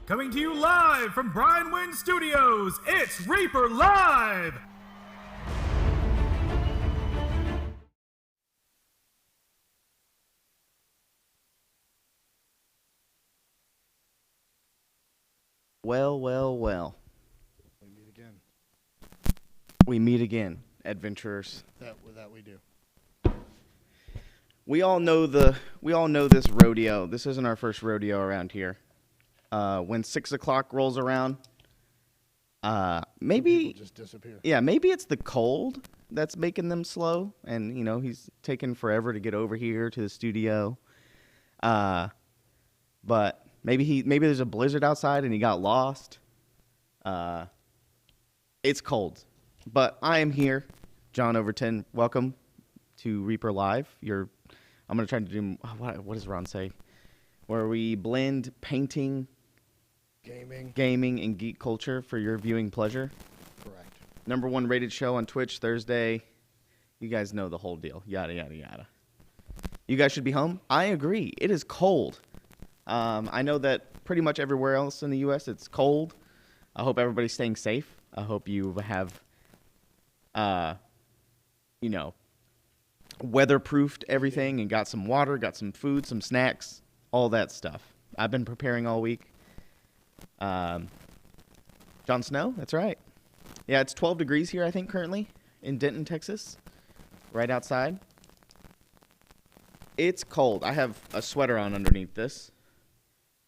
Coming to you live from Brian Wynn Studios, it's Reaper Live! Well. We meet again. We meet again, adventurers. That we do. We all know this rodeo. This isn't our first rodeo around here. When 6 o'clock rolls around, maybe people just disappear. Yeah, maybe it's the cold that's making them slow, and he's taking forever to get over here to the studio. But maybe there's a blizzard outside and he got lost. It's cold, but I am here, John Overton. Welcome to Reaper Live. I'm gonna try to do what does Ron say? Where we blend painting, gaming, and geek culture for your viewing pleasure. Correct. #1 rated show on Twitch Thursday. You guys know the whole deal. Yada yada yada. You guys should be home. I agree. It is cold. I know that pretty much everywhere else in the U.S. it's cold. I hope everybody's staying safe. I hope you have, weatherproofed everything and got some water, got some food, some snacks, all that stuff. I've been preparing all week. Jon Snow, that's right. Yeah, it's 12 degrees here, I think, currently in Denton, Texas, right outside. It's cold. I have a sweater on underneath this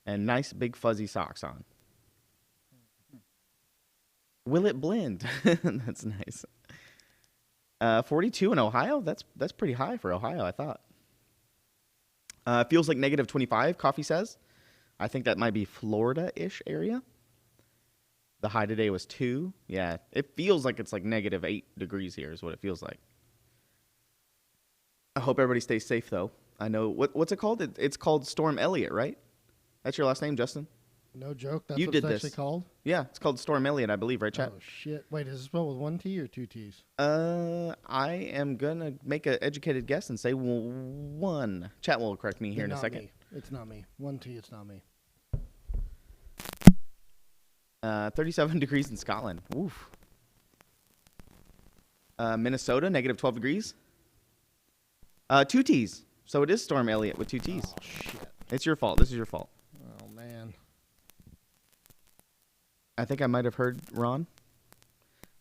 and nice big fuzzy socks on. Will it blend? That's nice. 42 in Ohio? That's pretty high for Ohio, I thought. Feels like -25, Coffee says. I think that might be Florida-ish area. The high today was 2. Yeah, it feels like it's like -8 degrees here is what it feels like. I hope everybody stays safe, though. I know, what's it called? It's called Storm Elliott, right? That's your last name, Justin? No joke. That's You what did it's actually this. called? Yeah, it's called Storm Elliott, I believe, right, chat? Oh, shit. Wait, is it spelled with 1 T or 2 T's? I am going to make an educated guess and say 1. Chat will correct me here in a second. Me. It's not me. 1 T, it's not me. 37 degrees in Scotland. Oof. Minnesota, -12 degrees. 2 T's. So it is Storm Elliott with 2 T's. Oh, shit. It's your fault. This is your fault. Oh, man. I think I might have heard Ron.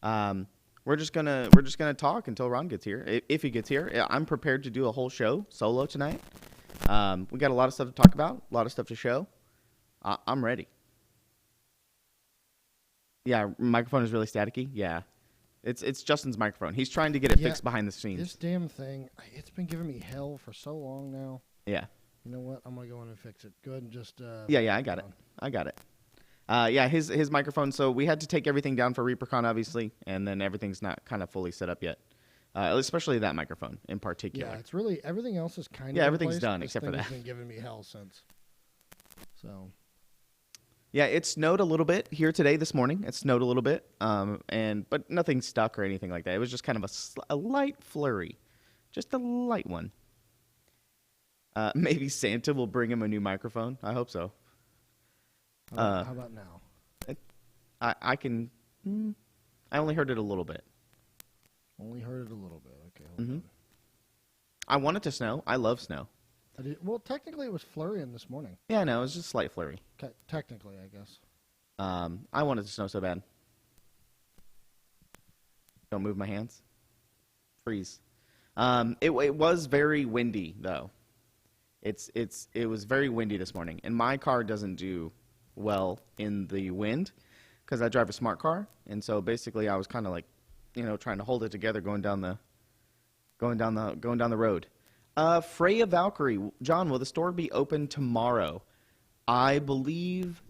We're just gonna talk until Ron gets here. If he gets here, I'm prepared to do a whole show solo tonight. We got a lot of stuff to talk about, a lot of stuff to show. I'm ready. Yeah, microphone is really staticky. Yeah, it's Justin's microphone. He's trying to get it fixed behind the scenes. This damn thing, it's been giving me hell for so long now. Yeah. You know what? I'm gonna go in and fix it. Go ahead and just. Yeah, I got it. Yeah, his microphone. So we had to take everything down for ReaperCon, obviously, and then everything's not kind of fully set up yet. Especially that microphone in particular. Yeah, it's really everything else is kind of. Yeah, everything's place. done This except for thing that. has been giving me hell since. So. Yeah, it snowed a little bit here today this morning. It snowed a little bit, but nothing stuck or anything like that. It was just kind of a light flurry, just a light one. Maybe Santa will bring him a new microphone. I hope so. How about now? I only heard it a little bit. Only heard it a little bit. Okay. Hold on. I want it to snow. I love snow. Well, technically, it was flurrying this morning. Yeah, no, it was just a slight flurry. Technically, I guess. I wanted to snow so bad. Don't move my hands. Freeze. It was very windy though. It was very windy this morning, and my car doesn't do well in the wind because I drive a smart car, and so basically I was kind of like, trying to hold it together going down the road. Freya Valkyrie, John, will the store be open tomorrow? I believe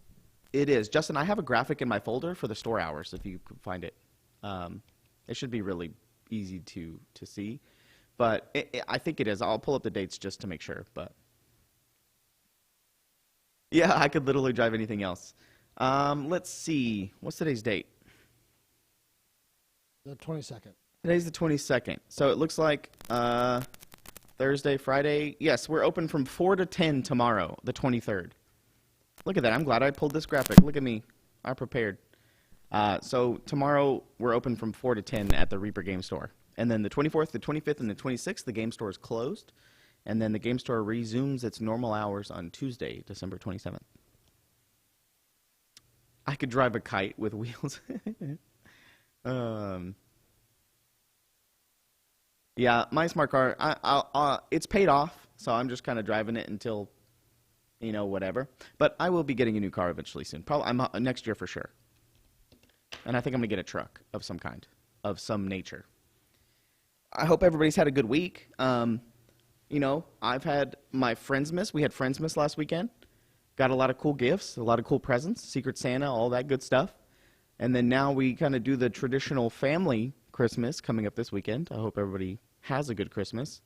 it is. Justin, I have a graphic in my folder for the store hours if you could find it. It should be really easy to see, but I think it is. I'll pull up the dates just to make sure, but yeah, I could literally drive anything else. Let's see. What's today's date? The 22nd. Today's the 22nd. So it looks like Thursday, Friday. Yes, we're open from 4 to 10 tomorrow, the 23rd. Look at that. I'm glad I pulled this graphic. Look at me. I prepared. So tomorrow we're open from 4 to 10 at the Reaper Game Store. And then the 24th, the 25th, and the 26th, the game store is closed. And then the game store resumes its normal hours on Tuesday, December 27th. I could drive a kite with wheels. Yeah, my smart car, it's paid off, so I'm just kind of driving it until, whatever. But I will be getting a new car eventually soon. Probably next year for sure. And I think I'm going to get a truck of some kind, of some nature. I hope everybody's had a good week. I've had my Friendsmas. We had Friendsmas last weekend. Got a lot of cool gifts, a lot of cool presents, Secret Santa, all that good stuff. And then now we kind of do the traditional family Christmas coming up this weekend. I hope everybody has a good Christmas.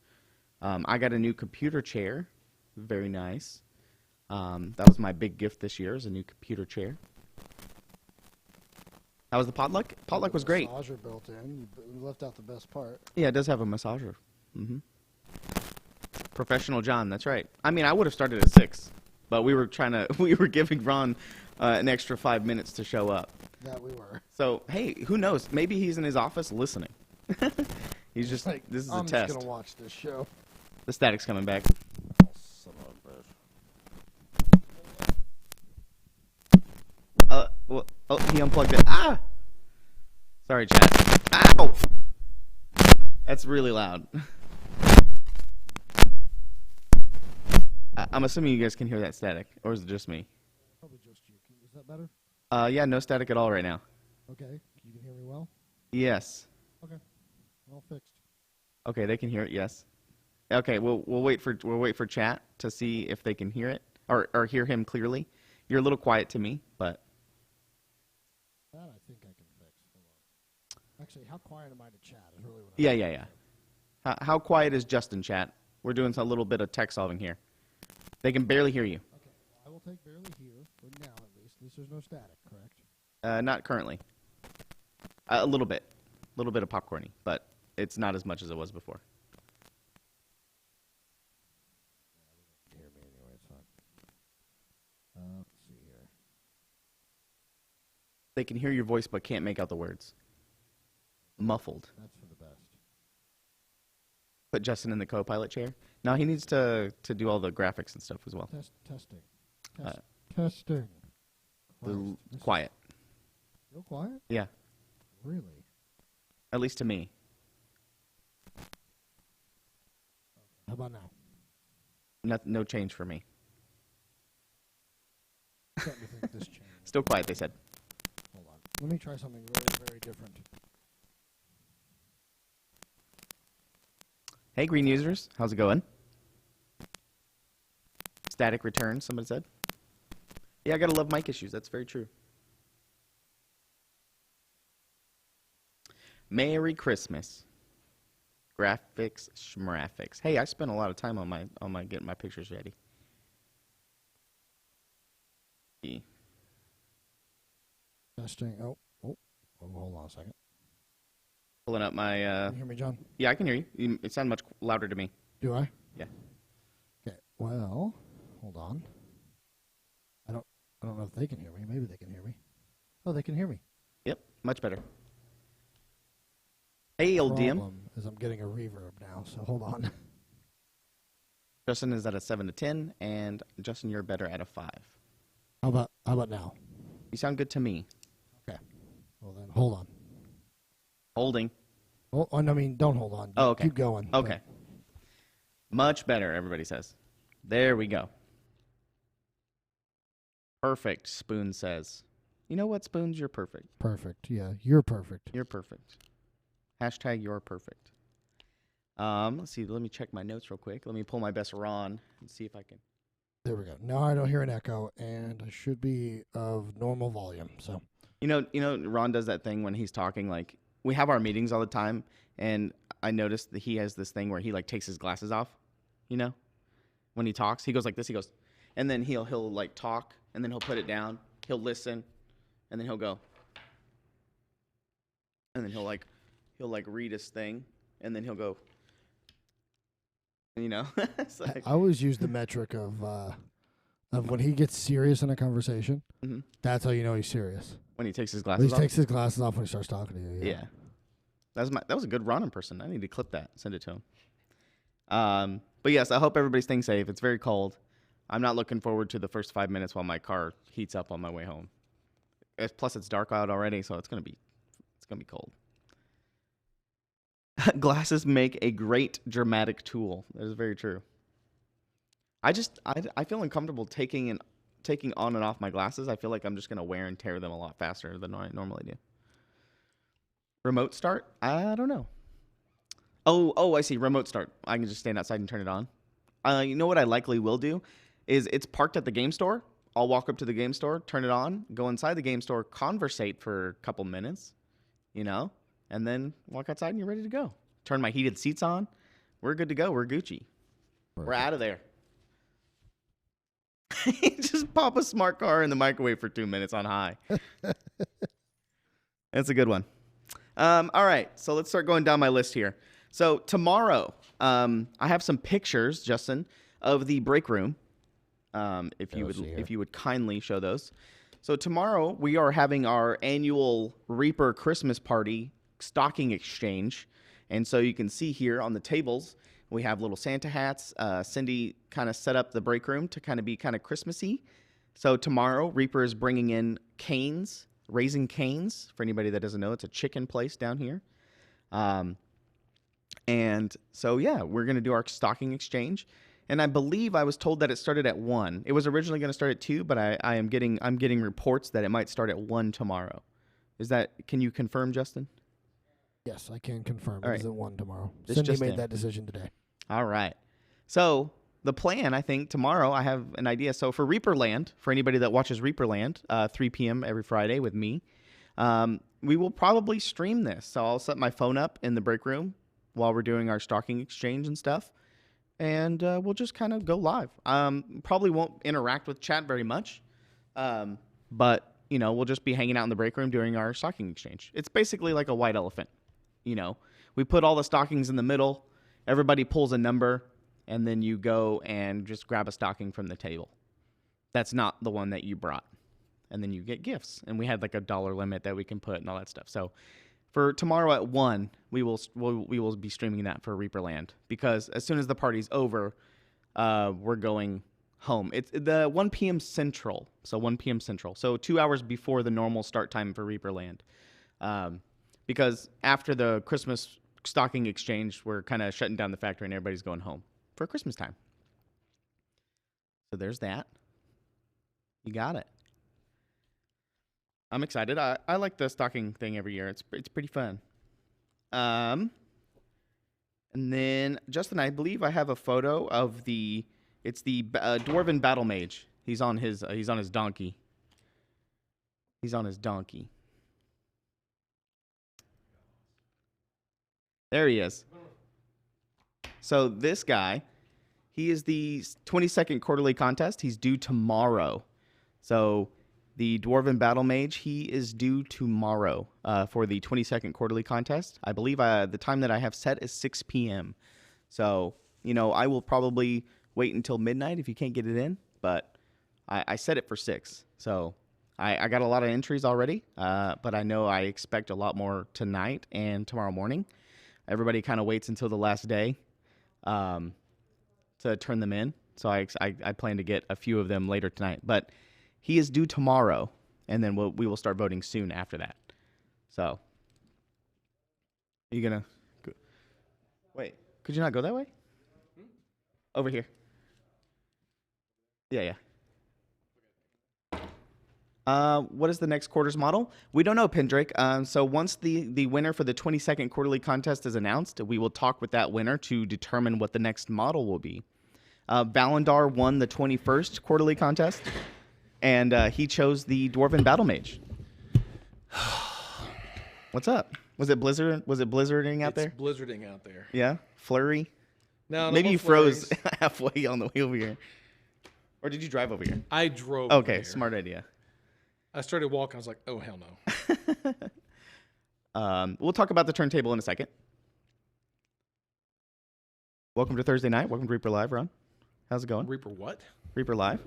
I got a new computer chair. Very nice. That was my big gift this year, is a new computer chair. How was the potluck? Potluck was great. Massager built in. You left out the best part. Yeah, it does have a massager. Professional John, that's right. I mean, I would have started at 6, but we were giving Ron an extra 5 minutes to show up. That we were. So, hey, who knows? Maybe he's in his office listening. He's just like, this is a test. I'm just going to watch this show. The static's coming back. Son of a bitch. He unplugged it. Ah! Sorry, chat. Ow! That's really loud. I'm assuming you guys can hear that static, or is it just me? Probably just you. Is that better? Yeah, no static at all right now. Okay. You can hear me well? Yes. Okay. All fixed. Okay, they can hear it. Yes. Okay, we'll wait for chat to see if they can hear it or hear him clearly. You're a little quiet to me, but that I think I can fix. Hold on. Actually, how quiet am I to chat? Is really what yeah. How quiet is Justin, chat? We're doing a little bit of tech solving here. They can barely hear you. Okay, I will take barely here for now at least. At least there's no static, correct? Not currently. A little bit of popcorny, but it's not as much as it was before. Yeah, hear me anyway. It's fine. Let's see here. They can hear your voice but can't make out the words. Muffled. That's for the best. Put Justin in the co-pilot chair. Now he needs to do all the graphics and stuff as well. Testing. Testing. Quiet. Real quiet? Yeah. Really? At least to me. How about now? No change for me. I'm starting to think this changed. Still quiet, they said. Hold on. Let me try something very, very different. Hey, green users. How's it going? Static return, somebody said. Yeah, I gotta love mic issues. That's very true. Merry Christmas. Graphics, schmraphics. Hey, I spent a lot of time on my getting my pictures ready. Testing. Oh, hold on a second. Pulling up my. Can you hear me, John? Yeah, I can hear you. It sounded much louder to me. Do I? Yeah. Okay. Well, hold on. I don't know if they can hear me. Maybe they can hear me. Oh, they can hear me. Yep, much better. Hey, old DM. Problem is I'm getting a reverb now, so hold on. Justin is at a 7 to 10, and Justin, you're better at a 5. How about now? You sound good to me. Okay. Well then, hold on. Holding. Oh, I mean, don't hold on. Oh, okay. Keep going. Okay. Much better, everybody says. There we go. Perfect, Spoon says. You know what, Spoons? You're perfect. Perfect. Yeah, you're perfect. You're perfect. Hashtag you're perfect. Let's see. Let me check my notes real quick. Let me pull my best Ron and see if I can. There we go. Now I don't hear an echo, and I should be of normal volume. So. You know, Ron does that thing when he's talking. Like, we have our meetings all the time, and I noticed that he has this thing where he like takes his glasses off. You know, when he talks, he goes like this. He goes, and then he'll like talk, and then he'll put it down. He'll listen, and then he'll go, and then he'll like read his thing, and then he'll go. You know, it's like, I always use the metric of of when he gets serious in a conversation. Mm-hmm. That's how you know he's serious. When he takes his When glasses he off? takes his glasses off when he starts talking to you. Yeah. That was a good run in person. I need to clip that, send it to him. But yes, I hope everybody's staying safe. It's very cold. I'm not looking forward to the first 5 minutes while my car heats up on my way home. Plus, it's dark out already, so it's gonna be cold. Glasses make a great dramatic tool. That is very true. I feel uncomfortable taking on and off my glasses. I feel like I'm just gonna wear and tear them a lot faster than I normally do. Remote start? I don't know. Oh, I see. Remote start. I can just stand outside and turn it on. You know what I likely will do is it's parked at the game store. I'll walk up to the game store, turn it on, go inside the game store, conversate for a couple minutes, and then walk outside and you're ready to go. Turn my heated seats on. We're good to go. We're Gucci. Perfect. We're out of there. Just pop a smart car in the microwave for 2 minutes on high. That's a good one. All right, so let's start going down my list here. So tomorrow, I have some pictures, Justin, of the break room. If you would kindly show those. So tomorrow we are having our annual Reaper Christmas party stocking exchange, and so you can see here on the tables we have little Santa hats. Cindy kind of set up the break room to kind of be kind of Christmassy. So tomorrow Reaper is bringing in Cane's. Raising Cane's, for anybody that doesn't know, it's a chicken place down here. And so, yeah, we're going to do our stocking exchange. And I believe I was told that it started at 1. It was originally going to start at 2, but I'm getting reports that it might start at 1 tomorrow. Can you confirm, Justin? Yes, I can confirm. All It is right. at 1 tomorrow. This Cindy just made in. that decision today. All right. So the plan, I think, tomorrow, I have an idea. So for Reaperland, for anybody that watches Reaperland, 3 p.m. every Friday with me, we will probably stream this. So I'll set my phone up in the break room while we're doing our stocking exchange and stuff. And we'll just kind of go live. Probably won't interact with chat very much. But, we'll just be hanging out in the break room doing our stocking exchange. It's basically like a white elephant. We put all the stockings in the middle. Everybody pulls a number. And then you go and just grab a stocking from the table. That's not the one that you brought. And then you get gifts. And we had like a $1 limit that we can put and all that stuff. So for tomorrow at 1, we will be streaming that for Reaperland. Because as soon as the party's over, we're going home. It's the 1 p.m. Central. So 1 p.m. Central. So 2 hours before the normal start time for Reaperland. Because after the Christmas stocking exchange, we're kind of shutting down the factory and everybody's going home for Christmas time. So there's that. You got it. I'm excited. I like the stocking thing every year. It's pretty fun. And then Justin, I believe I have a photo of the dwarven battle mage. He's on his donkey. He's on his donkey. There he is. So this guy, he is the 22nd quarterly contest. He's due tomorrow. So the Dwarven Battle Mage, he is due tomorrow for the 22nd quarterly contest. I believe the time that I have set is 6 p.m. So, I will probably wait until midnight if you can't get it in. But I set it for 6. So I got a lot of entries already. But I know I expect a lot more tonight and tomorrow morning. Everybody kind of waits until the last day to turn them in. So I plan to get a few of them later tonight. But he is due tomorrow, and then we will start voting soon after that. So, are you going to... Wait, could you not go that way? Over here. Yeah. What is the next quarter's model? We don't know, Pendrake. So once the winner for the 22nd quarterly contest is announced, we will talk with that winner to determine what the next model will be. Valandar won the 21st quarterly contest, and he chose the Dwarven Battle Mage. What's up? Was it blizzarding out there? It's blizzarding out there. Yeah? Flurry? No, Maybe no you flurries. froze halfway on the way over here. Or did you drive over here? I drove. Okay, over here. smart idea. I started walking. I was like, oh, hell no. We'll talk about the turntable in a second. Welcome to Thursday night. Welcome to Reaper Live, Ron. How's it going? Reaper what? Reaper Live.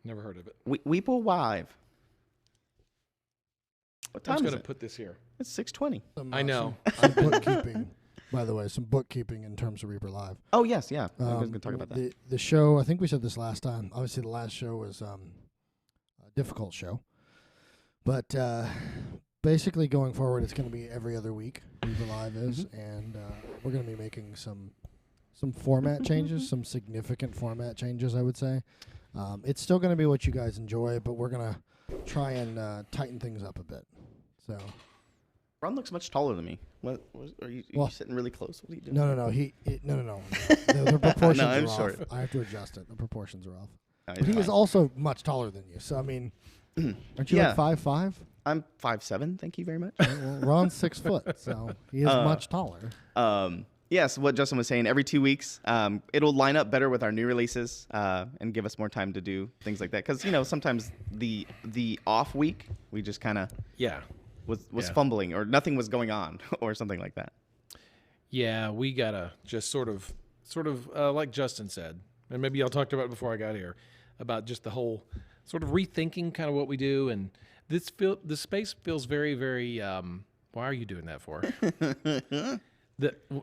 Never heard of it. Weeple Live. What I'm time just is gonna it? put this here. It's 6:20. I know. Some bookkeeping, by the way, some bookkeeping in terms of Reaper Live. Oh yes, yeah. I was gonna talk about that. The show, I think we said this last time. Obviously, the last show was a difficult show, but basically going forward, it's going to be every other week. Reaper Live is, and we're going to be making some format changes, some significant format changes, I would say. It's still going to be what you guys enjoy, but we're going to try and tighten things up a bit. So, Ron looks much taller than me. What are you sitting really close? What are you doing? no. No. The proportions No, are I'm off. short. I have to adjust it. The proportions are off. No, But he is also much taller than you. So, I mean, aren't you Yeah. like 5'5"? I'm 5'7". Thank you very much. Well, Ron's 6 foot, so he is much taller. Yes, what Justin was saying, every 2 weeks, it'll line up better with our new releases and give us more time to do things like that. Because, sometimes the off week, we just kind of was fumbling or nothing was going on or something like that. Yeah, we gotta just sort of like Justin said, and maybe y'all talked about it before I got here, about just the whole sort of rethinking kind of what we do, and the space feels very, very. Why are you doing that for?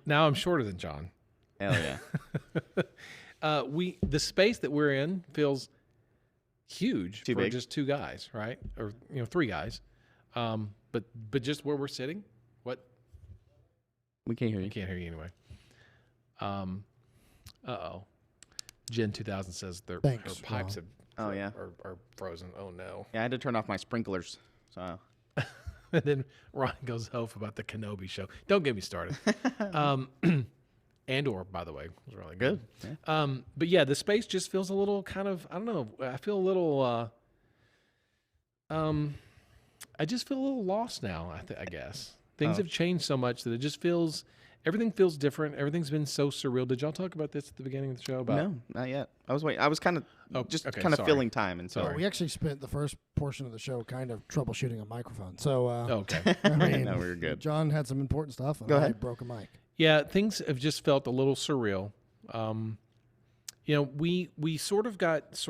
Now I'm shorter than John. Hell yeah. The space that we're in feels huge Too for big. just 2 guys, right? Or 3 guys. But just where we're sitting, what? We can't hear I you. can't hear you anyway. Jen 2000 says her Thanks, pipes Ron. are frozen. Oh no. Yeah, I had to turn off my sprinklers. So And then Ron goes off about the Kenobi show. Don't get me started. Andor, by the way, was really good. Yeah. But yeah, the space just feels a little kind of, I don't know. I feel a little, I just feel a little lost now, I guess. Things have changed so much that it just feels, everything feels different. Everything's been so surreal. Did y'all talk about this at the beginning of the show? About no, not yet. I was waiting. I was kind of sorry. filling time, and so So we actually spent the first portion of the show kind of troubleshooting a microphone. So, Okay. I mean, no, we were good. John had some important stuff, and Go I ahead. broke a mic. Yeah, things have just felt a little surreal. We sort of got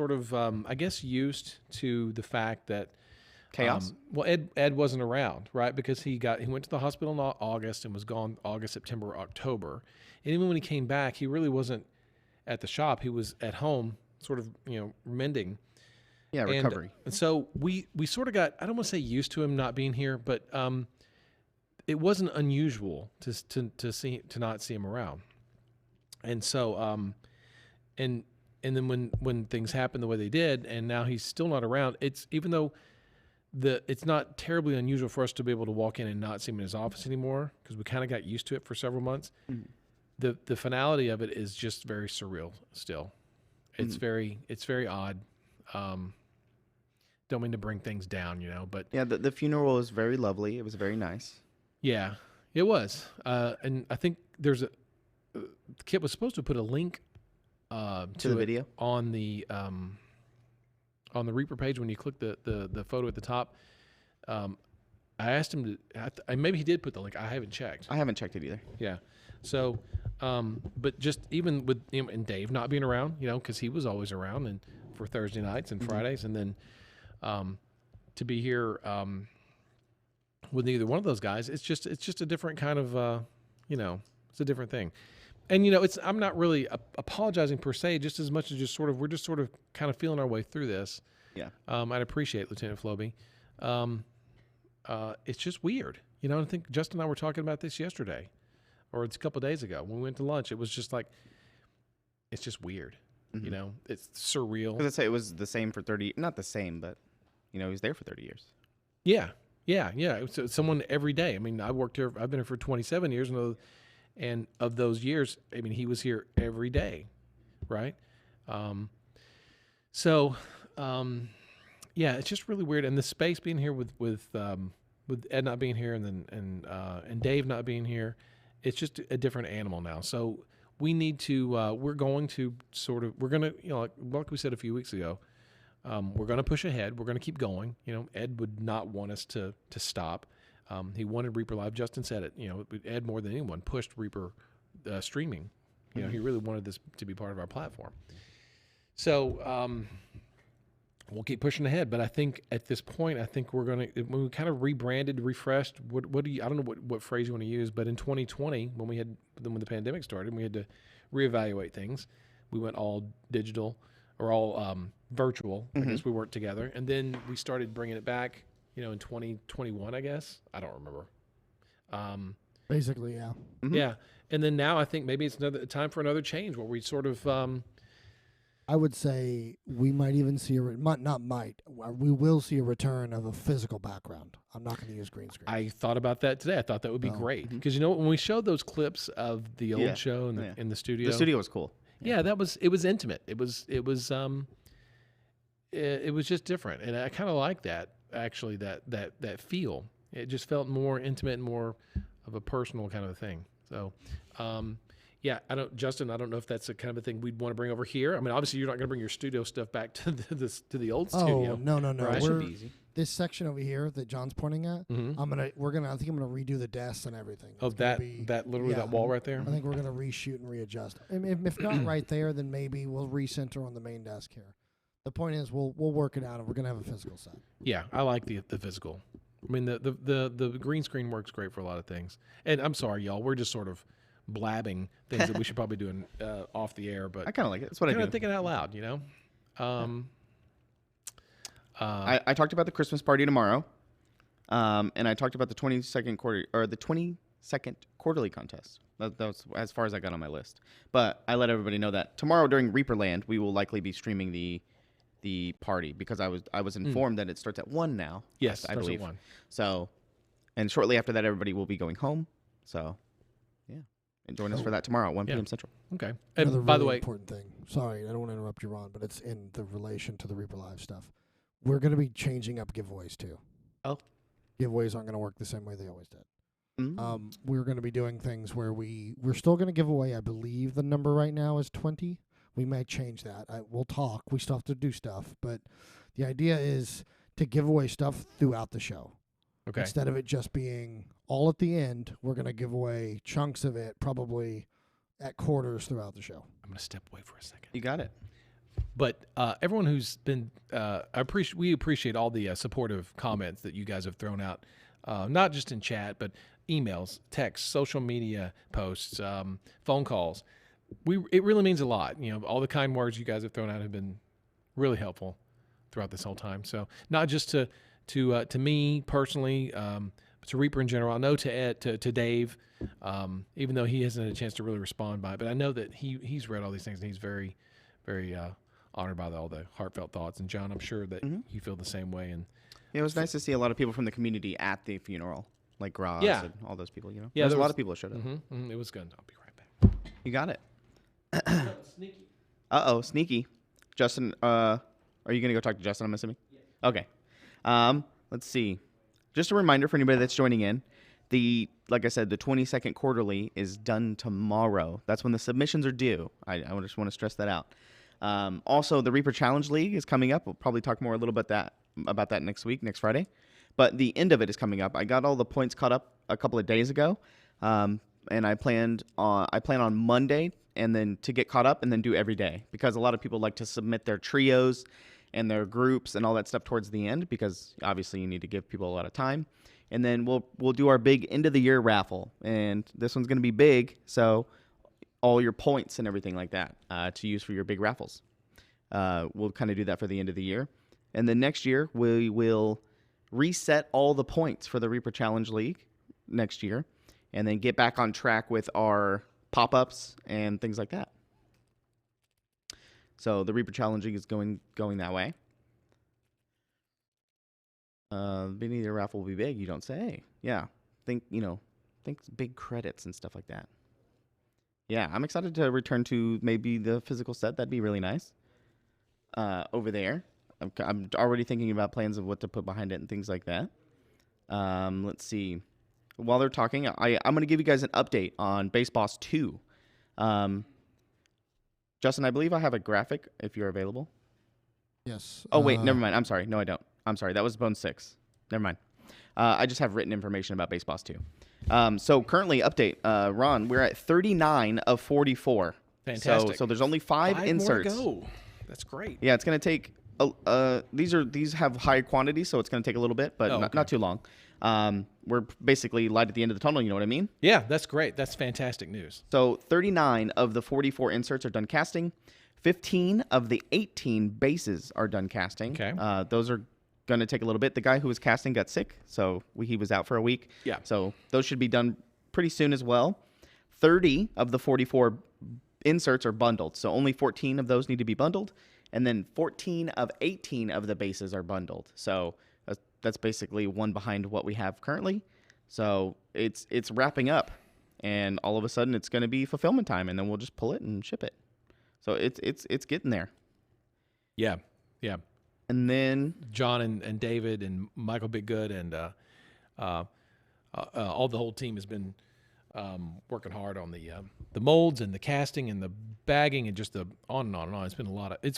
I guess, used to the fact that Chaos. Ed wasn't around, right? Because he went to the hospital in August and was gone August, September, October. And even when he came back, he really wasn't at the shop. He was at home, sort of, mending. Yeah, recovery. And so we sort of got, I don't want to say used to him not being here, but it wasn't unusual to not see him around. And so and then when things happened the way they did, and now he's still not around, it's even though it's not terribly unusual for us to be able to walk in and not see him in his office anymore, because we kind of got used to it for several months. Mm. The finality of it is just very surreal still. It's very odd. Don't mean to bring things down, but Yeah, the funeral was very lovely. It was very nice. yeah, it was. And I think there's Kit was supposed to put a link to the it video on the Reaper page when you click the photo at the top. I asked him to. Maybe he did put the link. I haven't checked. I haven't checked it either. Yeah. So, but just even with him and Dave not being around, because he was always around and for Thursday nights and Fridays, and then to be here with neither one of those guys, it's just a different kind of it's a different thing. And I'm not really apologizing per se, just as much as we're just sort of kind of feeling our way through this. Yeah. I'd appreciate Lieutenant Floby. It's just weird, I think Justin and I were talking about this yesterday, or it's a couple of days ago when we went to lunch. It was just like, it's just weird, it's surreal. Because I'd say it was the same for 30. Not the same, but he was there for 30 years. Yeah. So someone every day. I mean, I worked here. I've been here for 27 years, and of those years, I mean, he was here every day, right? Yeah, it's just really weird. And the space being here with Ed not being here, and Dave not being here, it's just a different animal now. So we need to. We're going to like we said a few weeks ago. We're going to push ahead. We're going to keep going. Ed would not want us to stop. He wanted Reaper Live. Justin said it. Ed more than anyone pushed Reaper streaming. He really wanted this to be part of our platform. So we'll keep pushing ahead. But I think at this point, I think we're going to, when we kind of rebranded, refreshed, what do you, I don't know what phrase you want to use, but in 2020, when the pandemic started, we had to reevaluate things. We went all digital or all virtual. I guess we worked together. And then we started bringing it back, in 2021, I guess. I don't remember. Basically, yeah. Yeah. And then now I think maybe it's another time for another change where we sort of, I would say we might even see we will see a return of a physical background. I'm not going to use green screen. I thought about that today. I thought that would be great because when we showed those clips of the old show in the studio, the studio was cool. Yeah, it was intimate. It was just different, and I kind of like that actually. That feel. It just felt more intimate and more of a personal kind of a thing. So. Yeah, Justin, I don't know if that's the kind of a thing we'd want to bring over here. I mean, obviously, you're not going to bring your studio stuff back to the old studio. Oh, no. Right? That should be easy. This section over here that John's pointing at, I think I'm gonna redo the desks and everything. Oh, that wall right there. I think we're gonna reshoot and readjust. And if not right there, then maybe we'll recenter on the main desk here. The point is, we'll work it out, and we're gonna have a physical set. Yeah, I like the physical. I mean, the green screen works great for a lot of things. And I'm sorry, y'all, we're just sort of blabbing things that we should probably do off the air, but I kind of like it. That's what I do. Kind of thinking out loud, I talked about the Christmas party tomorrow, and I talked about the 22nd quarterly contest. That was as far as I got on my list. But I let everybody know that tomorrow during Reaperland, we will likely be streaming the party because I was informed that it starts at 1 now. Yes, I believe. At 1. So, and shortly after that, everybody will be going home. So, yeah. And join us for that tomorrow at 1 p.m. Central. Okay. Another And by really the way, important thing. Sorry, I don't want to interrupt you, Ron, but it's in the relation to the Reaper Live stuff. We're going to be changing up giveaways too. Oh. Giveaways aren't going to work the same way they always did. Mm-hmm. We're going to be doing things where we're still going to give away, I believe the number right now is 20. We might change that. We'll talk. We still have to do stuff. But the idea is to give away stuff throughout the show. Okay. Instead of it just being all at the end, we're going to give away chunks of it probably at quarters throughout the show. I'm going to step away for a second. You got it. But everyone who's been, we appreciate all the supportive comments that you guys have thrown out, not just in chat, but emails, texts, social media posts, phone calls. It really means a lot. All the kind words you guys have thrown out have been really helpful throughout this whole time. So not just to me personally, but to Reaper in general. I know to Ed, to Dave, even though he hasn't had a chance to really respond by it, but I know that he's read all these things and he's very, very honored by all the heartfelt thoughts. And John, I'm sure that you feel the same way. And it was nice to see a lot of people from the community at the funeral, like Ross and all those people. Yeah, there's a lot of people that showed up. It was good. I'll be right back. You got it. Sneaky. Sneaky. Justin, are you gonna go talk to Justin? I'm assuming. Yeah. Okay. Let's see. Just a reminder for anybody that's joining in. Like I said, the 22nd quarterly is done tomorrow. That's when the submissions are due. I just want to stress that out. Also, the Reaper Challenge League is coming up. We'll probably talk more a little bit about that next Friday. But the end of it is coming up. I got all the points caught up a couple of days ago, and I plan on Monday and then to get caught up and then do every day because a lot of people like to submit their trios and their groups and all that stuff towards the end because obviously you need to give people a lot of time. And then we'll do our big end of the year raffle, and this one's going to be big, so all your points and everything like that to use for your big raffles. We'll kind of do that for the end of the year. And then next year, we will reset all the points for the Reaper Challenge League next year, and then get back on track with our pop-ups and things like that. So the Reaper Challenge League is going that way. Maybe the raffle will be big, you don't say. Yeah. Think big credits and stuff like that. Yeah, I'm excited to return to maybe the physical set. That'd be really nice. Over there. I'm already thinking about plans of what to put behind it and things like that. Let's see. While they're talking, I'm going to give you guys an update on Base Boss 2. Justin, I believe I have a graphic if you're available. Yes. Oh, wait, never mind. I'm sorry. No, I don't. I'm sorry. That was Bone 6. Never mind. I just have written information about Base Boss 2. So currently, update, Ron, we're at 39 of 44. Fantastic. So there's only five inserts. More to go. That's great. Yeah, it's going to take these have high quantity, so it's going to take a little bit, but not too long. We're basically light at the end of the tunnel. You know what I mean? Yeah, that's great. That's fantastic news. So 39 of the 44 inserts are done casting. 15 of the 18 bases are done casting. Okay. Those are going to take a little bit. The guy who was casting got sick, so he was out for a week. Yeah. So those should be done pretty soon as well. 30 of the 44 inserts are bundled, so only 14 of those need to be bundled. And then 14 of 18 of the bases are bundled. So that's basically one behind what we have currently. So it's wrapping up, and all of a sudden it's going to be fulfillment time, and then we'll just pull it and ship it. So it's getting there. Yeah, yeah. And then John and David and Michael Biggood and all the whole team has been working hard on the molds and the casting and the bagging and just the on and on and on. It's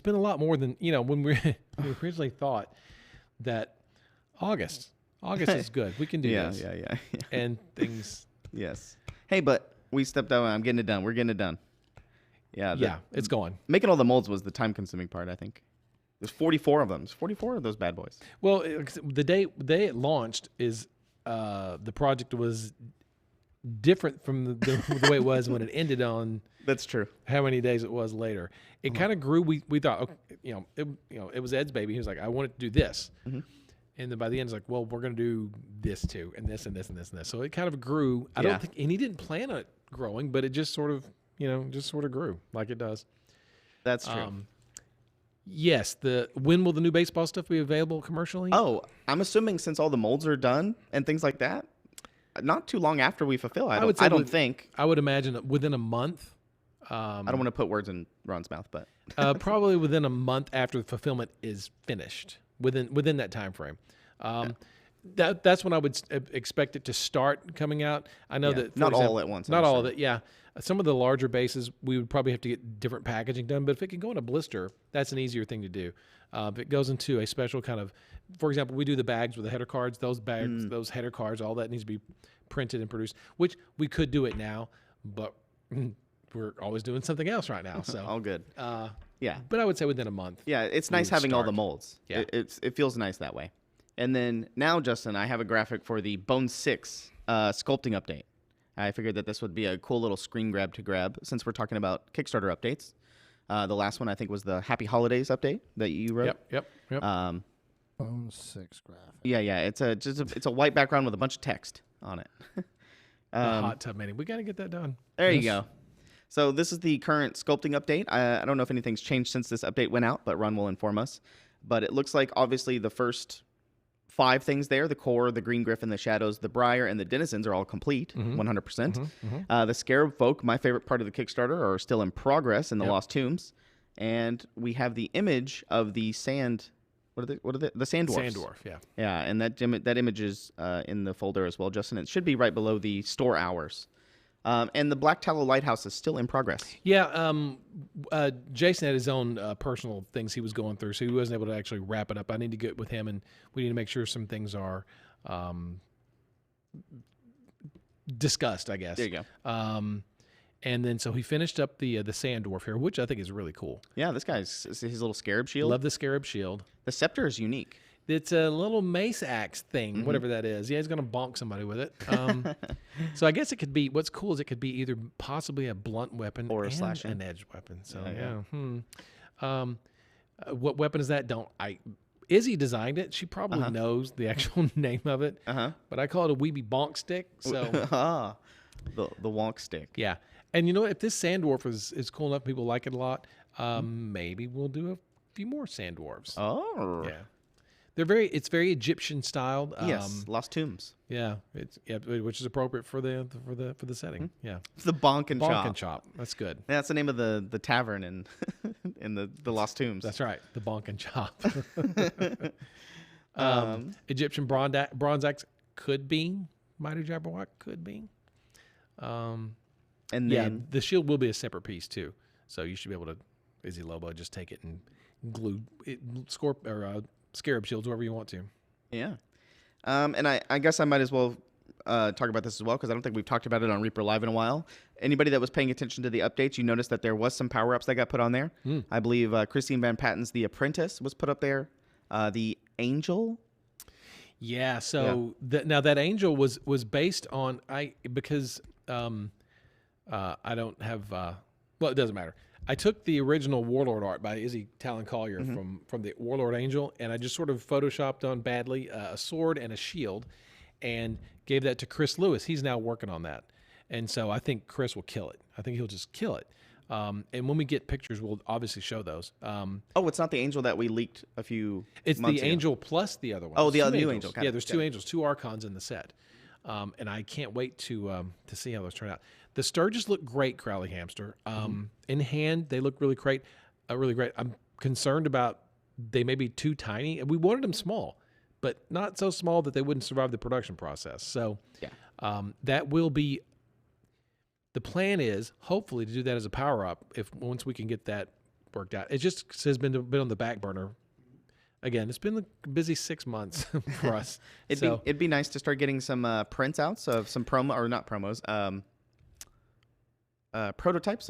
been a lot more than when we originally thought that August is good. We can do this. Yeah. And things. Yes. Hey, but we stepped out. I'm getting it done. We're getting it done. Yeah. It's going. Making all the molds was the time-consuming part, I think. There's 44 of them. There's 44 of those bad boys. Well, the day it launched is the project was different from the way it was when it ended on. That's true. How many days it was later? It kind of grew. We thought, okay, it was Ed's baby. He was like, I wanted to do this, and then by the end, it's like, well, we're going to do this too, and this and this and this and this. So it kind of grew. I don't think, and he didn't plan on it growing, but it just sort of, grew like it does. That's true. Yes. When will the new baseball stuff be available commercially? Oh, I'm assuming since all the molds are done and things like that, not too long after we fulfill. I don't think. I would imagine that within a month. I don't want to put words in Ron's mouth, but probably within a month after the fulfillment is finished. Within that time frame. That's when I would expect it to start coming out. I know that not all at once. Not all of it. Yeah. Some of the larger bases, we would probably have to get different packaging done. But if it can go in a blister, that's an easier thing to do. If it goes into a special kind of, for example, we do the bags with the header cards. Those bags, those header cards, all that needs to be printed and produced. Which we could do it now, but we're always doing something else right now. So all good. Yeah. But I would say within a month. Yeah, it's nice having all the molds. Yeah. It feels nice that way. And then now, Justin, I have a graphic for the Bone 6 sculpting update. I figured that this would be a cool little screen grab to grab since we're talking about Kickstarter updates. The last one, I think, was the Happy Holidays update that you wrote. Yep. Bone 6 graphic. Yeah. It's a white background with a bunch of text on it. The hot tub mania. We got to get that done. There you go. So this is the current sculpting update. I don't know if anything's changed since this update went out, but Ron will inform us. But it looks like, obviously, the first 5 things there, the core, the green griffin, the shadows, the briar, and the denizens are all complete, 100%. The scarab folk, my favorite part of the Kickstarter, are still in progress in the Lost Tombs. And we have the image of the sand... What are they? The sand dwarfs. Sand dwarf, yeah. Yeah, and that image is in the folder as well, Justin. It should be right below the store hours. And the Black Tallow Lighthouse is still in progress. Yeah, Jason had his own personal things he was going through, so he wasn't able to actually wrap it up. I need to get with him, and we need to make sure some things are discussed, I guess. There you go. And then so he finished up the sand dwarf here, which I think is really cool. Yeah, this guy's his little scarab shield. Love the scarab shield. The scepter is unique. It's a little mace axe thing, whatever that is. Yeah, he's going to bonk somebody with it. So I guess it could be, what's cool is it could be either possibly a blunt weapon or a and slashing. an edged weapon. So, what weapon is that? Izzy designed it. She probably knows the actual name of it. But I call it a weeby bonk stick. So the wonk stick. Yeah. And you know what? If this sand dwarf is cool enough, people like it a lot, maybe we'll do a few more sand dwarves. Oh. Yeah. It's very Egyptian styled. Yes, Lost Tombs. Yeah, which is appropriate for the setting. Yeah, it's the Bonk and Chop. Bonk and Chop. That's good. Yeah, that's the name of the tavern in in the Lost Tombs. That's right, the Bonk and Chop. Egyptian bronze axe could be Mighty Jabberwock could be. And then the shield will be a separate piece too, so you should be able to Izzy Lobo just take it and glue it, scarab shields wherever you want to. Yeah. And I guess I might as well talk about this as well because I don't think we've talked about it on Reaper Live in a while. Anybody that was paying attention to the updates, you noticed that there was some power-ups that got put on there. I believe Christine Van Patten's The Apprentice was put up there. The Angel. Yeah. So now that Angel was based on because I don't have well, it doesn't matter. I took the original Warlord art by Izzy Talon Collier from the Warlord Angel, and I just sort of photoshopped on badly a sword and a shield, and gave that to Chris Lewis. He's now working on that, and so I think Chris will kill it. I think he'll just kill it. And when we get pictures, we'll obviously show those. It's not the Angel that we leaked a few. It's months the ago. Angel plus the other one. Oh, There's the two new angels. Angel. Yeah, there's two angels, two Archons in the set, and I can't wait to see how those turn out. The Sturges look great, Crowley Hamster. In hand, they look really great. Really great. I'm concerned about they may be too tiny. We wanted them small, but not so small that they wouldn't survive the production process. So that will be. The plan is hopefully to do that as a power up once we can get that worked out. It just has been on the back burner. Again, it's been a busy 6 months for us. It'd be nice to start getting some prints out of some prototypes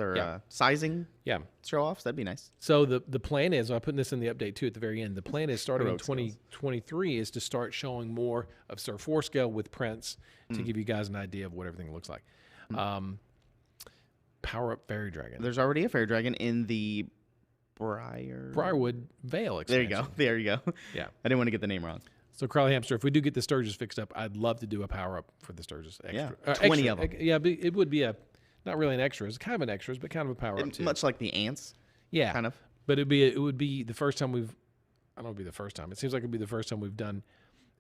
or sizing show offs. That'd be nice. So the plan is, I'm putting this in the update too at the very end. The plan is starting in 2023 is to start showing more of Sir 4 scale with prints to give you guys an idea of what everything looks like. Power up Fairy Dragon. There's already a Fairy Dragon in the Briarwood Vale expansion. There you go. Yeah. I didn't want to get the name wrong. So Crowley Hamster, if we do get the Sturges fixed up, I'd love to do a power up for the Sturges. Extra. Yeah, 20 of them. Yeah, but it would be not really an extra. It's kind of an extras, but kind of a power up too. Much like the ants. Yeah. Kind of. But it would be the first time I don't know if it'd be the first time. It seems like it'd be the first time we've done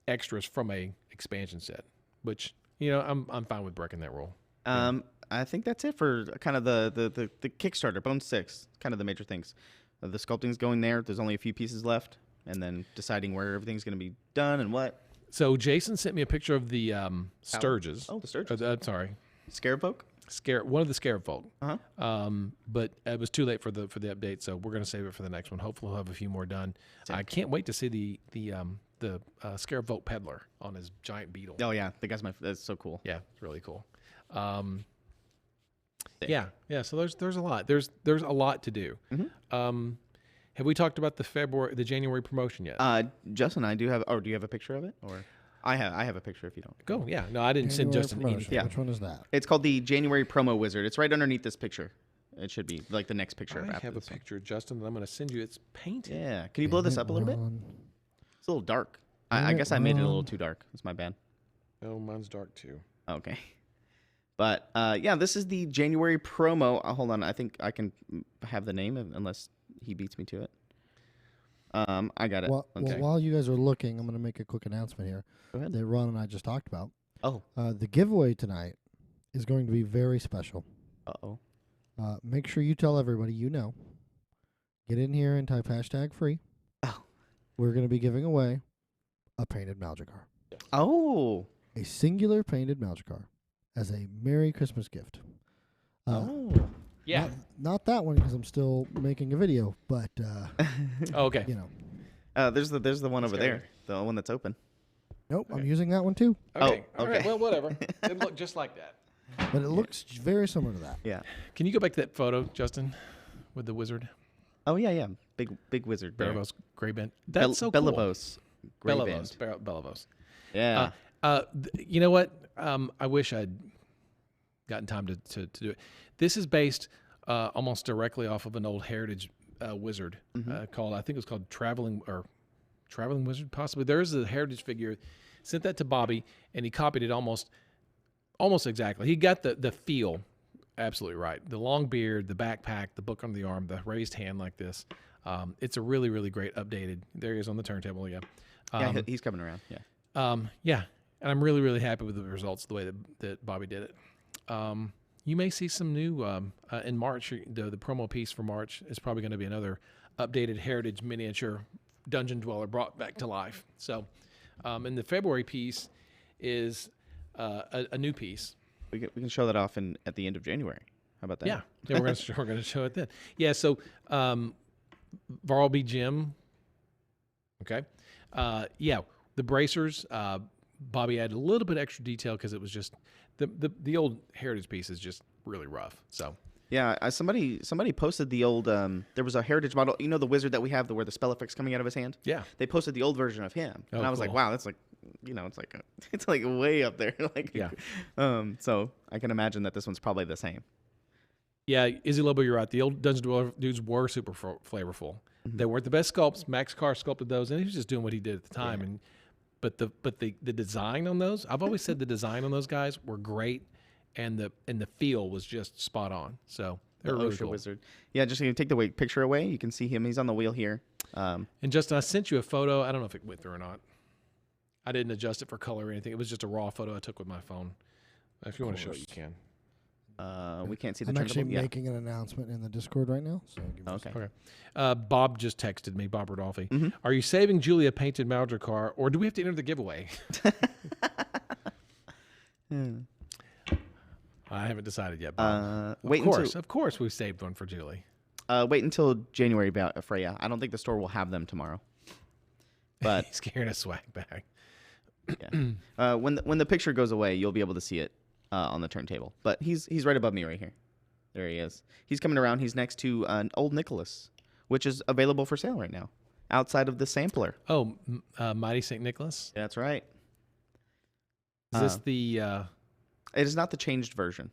extras from a expansion set, which, I'm fine with breaking that rule. I think that's it for kind of the Kickstarter, Bone 6, kind of the major things. The sculpting's going there. There's only a few pieces left, and then deciding where everything's going to be done and what. So Jason sent me a picture of the Sturges. Oh, the Sturges. Sorry. Scarab Folk? One of the Scarab Folk. Uh-huh. But it was too late for the update, so we're going to save it for the next one. Hopefully we'll have a few more done. I can't wait to see the Scarab Folk Peddler on his giant beetle. Oh, yeah. That's so cool. Yeah, it's really cool. Yeah. So there's a lot. There's a lot to do. Have we talked about the January promotion yet? Justin, I do have. Or do you have a picture of it? Or I have a picture if you don't. Go. Yeah. No, I didn't send Justin promotion. anything. Yeah. Which one is that? It's called the January Promo Wizard. It's right underneath this picture. It should be like the next picture. I after have a this one. picture, Justin, that I'm going to send you. It's painted. Yeah. Can you blow this up a little bit? It's a little dark. I guess I made it a little too dark. That's my bad. Oh, mine's dark too. Okay. But this is the January promo. Hold on, I think I can have the name unless he beats me to it. I got it. Well, okay. while you guys are looking, I'm going to make a quick announcement here Go ahead. that Ron and I just talked about. Oh. The giveaway tonight is going to be very special. Uh-oh. Make sure you tell everybody you know. Get in here and type #free. Oh. We're going to be giving away a painted Magikarp. Oh. A singular painted Magikarp as a Merry Christmas gift. Yeah. Not that one because I'm still making a video, but Okay. There's the one over there, the one that's open. Nope, I'm using that one too. Okay. Oh, All right. okay. Well, whatever. It looked just like that. But it looks very similar to that. Yeah. Can you go back to that photo, Justin, with the wizard? Oh yeah. Big wizard. Bear. Bellavos Gray Bend. That's so cool. Bellavos. Bellavos. Yeah. You know what? I wish I'd gotten time to do it. This is based almost directly off of an old heritage wizard called, I think it was called Traveling Wizard, possibly. There's a heritage figure. Sent that to Bobby, and he copied it almost exactly. He got the feel absolutely right. The long beard, the backpack, the book on the arm, the raised hand like this. It's a really, really great updated. There he is on the turntable. Yeah. Yeah, he's coming around. Yeah. Yeah. And I'm really, really happy with the results, the way that Bobby did it. You may see some new in March. The promo piece for March is probably going to be another updated heritage miniature dungeon dweller brought back to life. So, and the February piece is a new piece. We can show that off at the end of January. How about that? Yeah, we're going to show it then. Yeah, so Varl B. Jim. Okay. Yeah, the bracers. Bobby added a little bit extra detail because it was just the old Heritage piece is just really rough. So Yeah, somebody posted the old. There was a Heritage model. You know the wizard that we have, where the spell effects coming out of his hand. yeah, They posted the old version of him, and I was like, cool. wow, that's like, it's like way up there. Like, Yeah. So I can imagine that this one's probably the same. Yeah, Izzy Lobo, you're right. The old Dungeon Dweller dudes were super flavorful. They weren't the best sculpts. Max Carr sculpted those, and he was just doing what he did at the time. And but the design on those, I've always said the design on those guys were great, and the feel was just spot on. So they're really OSHA cool. wizard. Yeah, just gonna take the picture away. You can see him. He's on the wheel here. And Justin, I sent you a photo. I don't know if it went through or not. I didn't adjust it for color or anything. It was just a raw photo I took with my phone. If you want to show it, you can. We can't see the. I'm actually turntable. Yeah. making an announcement in the Discord right now. So give me a Okay. Okay. Bob just texted me, Bob Rodolfi. Mm-hmm. Are you saving Julia painted Mauser car, or do we have to enter the giveaway? I haven't decided yet, Bob. Of course, we saved one for Julie. Wait until January, Freya. I don't think the store will have them tomorrow. But He's carrying a swag bag. yeah. When the picture goes away, you'll be able to see it on the turntable. But he's right above me right here. There he is. He's coming around. He's next to an old Nicholas, which is available for sale right now, outside of the sampler. Oh, Mighty St. Nicholas. That's right. Is this the? It is not the changed version.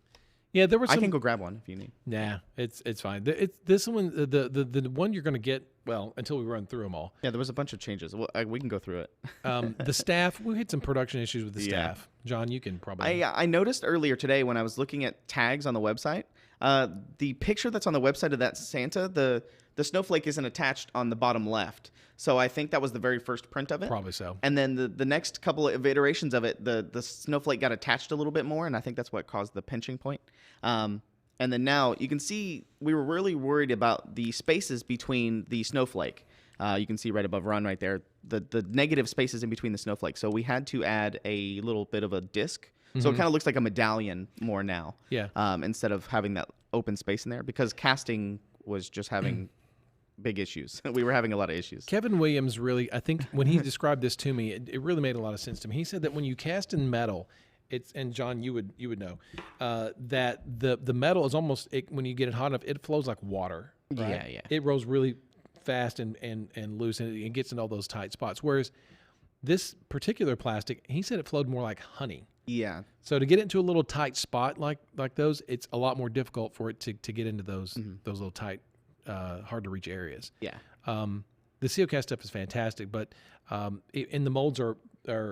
Yeah, there was. I can go grab one if you need. Nah, it's fine. It's this one. The one you're going to get. Well, until we run through them all. Yeah, there was a bunch of changes. Well, we can go through it. The staff. We had some production issues with the Yeah. staff. John, you can probably. I noticed earlier today when I was looking at tags on the website, the picture that's on the website of that Santa, the snowflake isn't attached on the bottom left. So I think that was the very first print of it. Probably so. And then the next couple of iterations of it, the snowflake got attached a little bit more, and I think that's what caused the pinching point. And then now you can see we were really worried about the spaces between the snowflake. You can see right above Ron right there, the negative spaces in between the snowflake. So we had to add a little bit of a disc. So it kind of looks like a medallion more now. Yeah. Instead of having that open space in there, because casting was just having big issues. We were having a lot of issues. Kevin Williams really, I think, when he described this to me, it really made a lot of sense to me. He said that when you cast in metal, and John, you would know that the metal is almost when you get it hot enough, it flows like water. Right? Yeah. It rolls really fast and loose, and it gets in all those tight spots. Whereas this particular plastic, he said it flowed more like honey. Yeah. So to get into a little tight spot like those, it's a lot more difficult for it to get into those little tight, hard to reach areas. Yeah. The SealCast stuff is fantastic, but in the molds are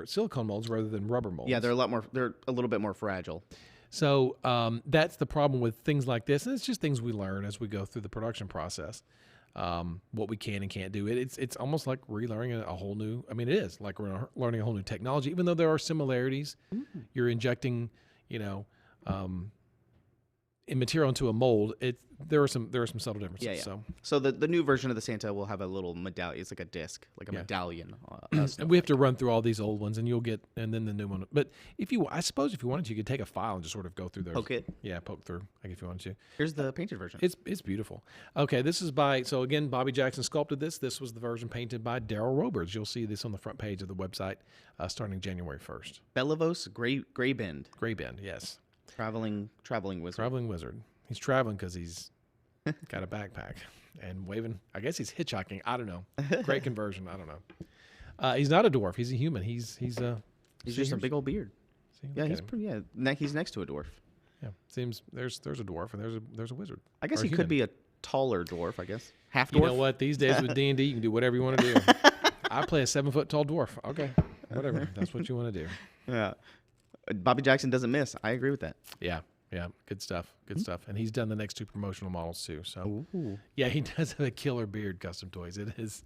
silicone molds rather than rubber molds. Yeah, they're a little bit more fragile. So that's the problem with things like this, and it's just things we learn as we go through the production process. What we can and can't do. It's almost like relearning a whole new. I mean, it is like we're learning a whole new technology. Even though there are similarities, you're injecting, in material into a mold. There are some subtle differences. Yeah. So the new version of the Santa will have a little medallion. It's like a disc, like a medallion. And we have to run through all these old ones, and and then the new one. But I suppose if you wanted to, you could take a file and just sort of go through those. Poke it. Yeah, poke through, like if you wanted to. Here's the painted version. It's beautiful. Okay, this is so again, Bobby Jackson sculpted this. This was the version painted by Daryl Roberts. You'll see this on the front page of the website starting January 1st. Bellavos Gray Bend. Gray Bend, yes. Traveling wizard. Traveling wizard. He's traveling because he's got a backpack and waving. I guess he's hitchhiking. I don't know. Great conversion. I don't know. He's not a dwarf. He's a human. He's just a big old beard. Yeah, he's pretty. Yeah, he's next to a dwarf. Yeah, seems there's a dwarf and there's a wizard. I guess Or he human. could be a taller dwarf. I guess half dwarf. You know what? These days with D&D, you can do whatever you want to do. I play a 7-foot tall dwarf. Okay, whatever. That's what you want to do. Yeah. Bobby Jackson doesn't miss. I agree with that. Yeah, good stuff. And he's done the next 2 promotional models too. So yeah, he does have a killer beard custom toys. It is.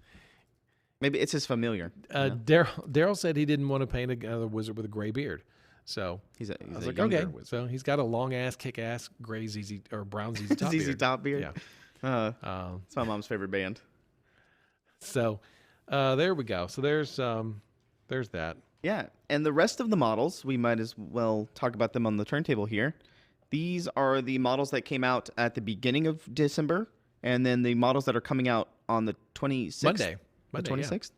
Maybe it's his familiar. Daryl said he didn't want to paint another wizard with a gray beard. So He's I was a like, younger okay. wizard. So he's got a long ass, kick ass, gray ZZ or brown ZZ Top ZZ beard. Top beard. Yeah. It's my mom's favorite band. So there we go. So there's that. Yeah, and the rest of the models, we might as well talk about them on the turntable here. These are the models that came out at the beginning of December, and then the models that are coming out on the 26th. Monday, The yeah. 26th?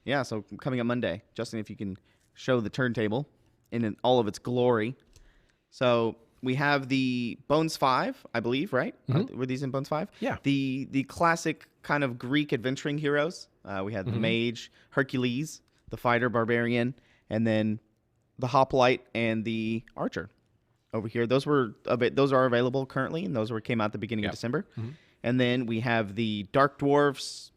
Yeah, so coming up Monday. Justin, if you can show the turntable in all of its glory. So we have the Bones 5, I believe, right? Were these in Bones 5? Yeah. The classic kind of Greek adventuring heroes. We had the mage, Hercules, the fighter, barbarian, and then the hoplite and the archer over here. Those are available currently, and those came out at the beginning of December. And then we have the dark dwarfs,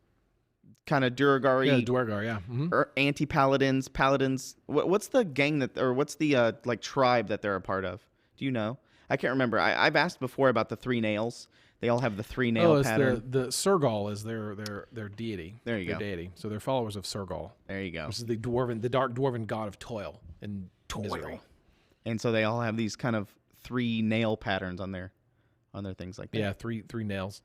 kind of Duragari, Yeah, Dwargar, yeah. or anti-paladins, paladins. What's the gang what's the like tribe that they're a part of? Do you know? I can't remember. I've asked before about the 3 nails. They all have the 3 nail pattern. The Sergal is their deity. There you their go. Deity. So they're followers of Sergal. There you go. Which is the dark dwarven god of toil and misery. And so they all have these kind of 3 nail patterns on their things like that. Yeah, three nails.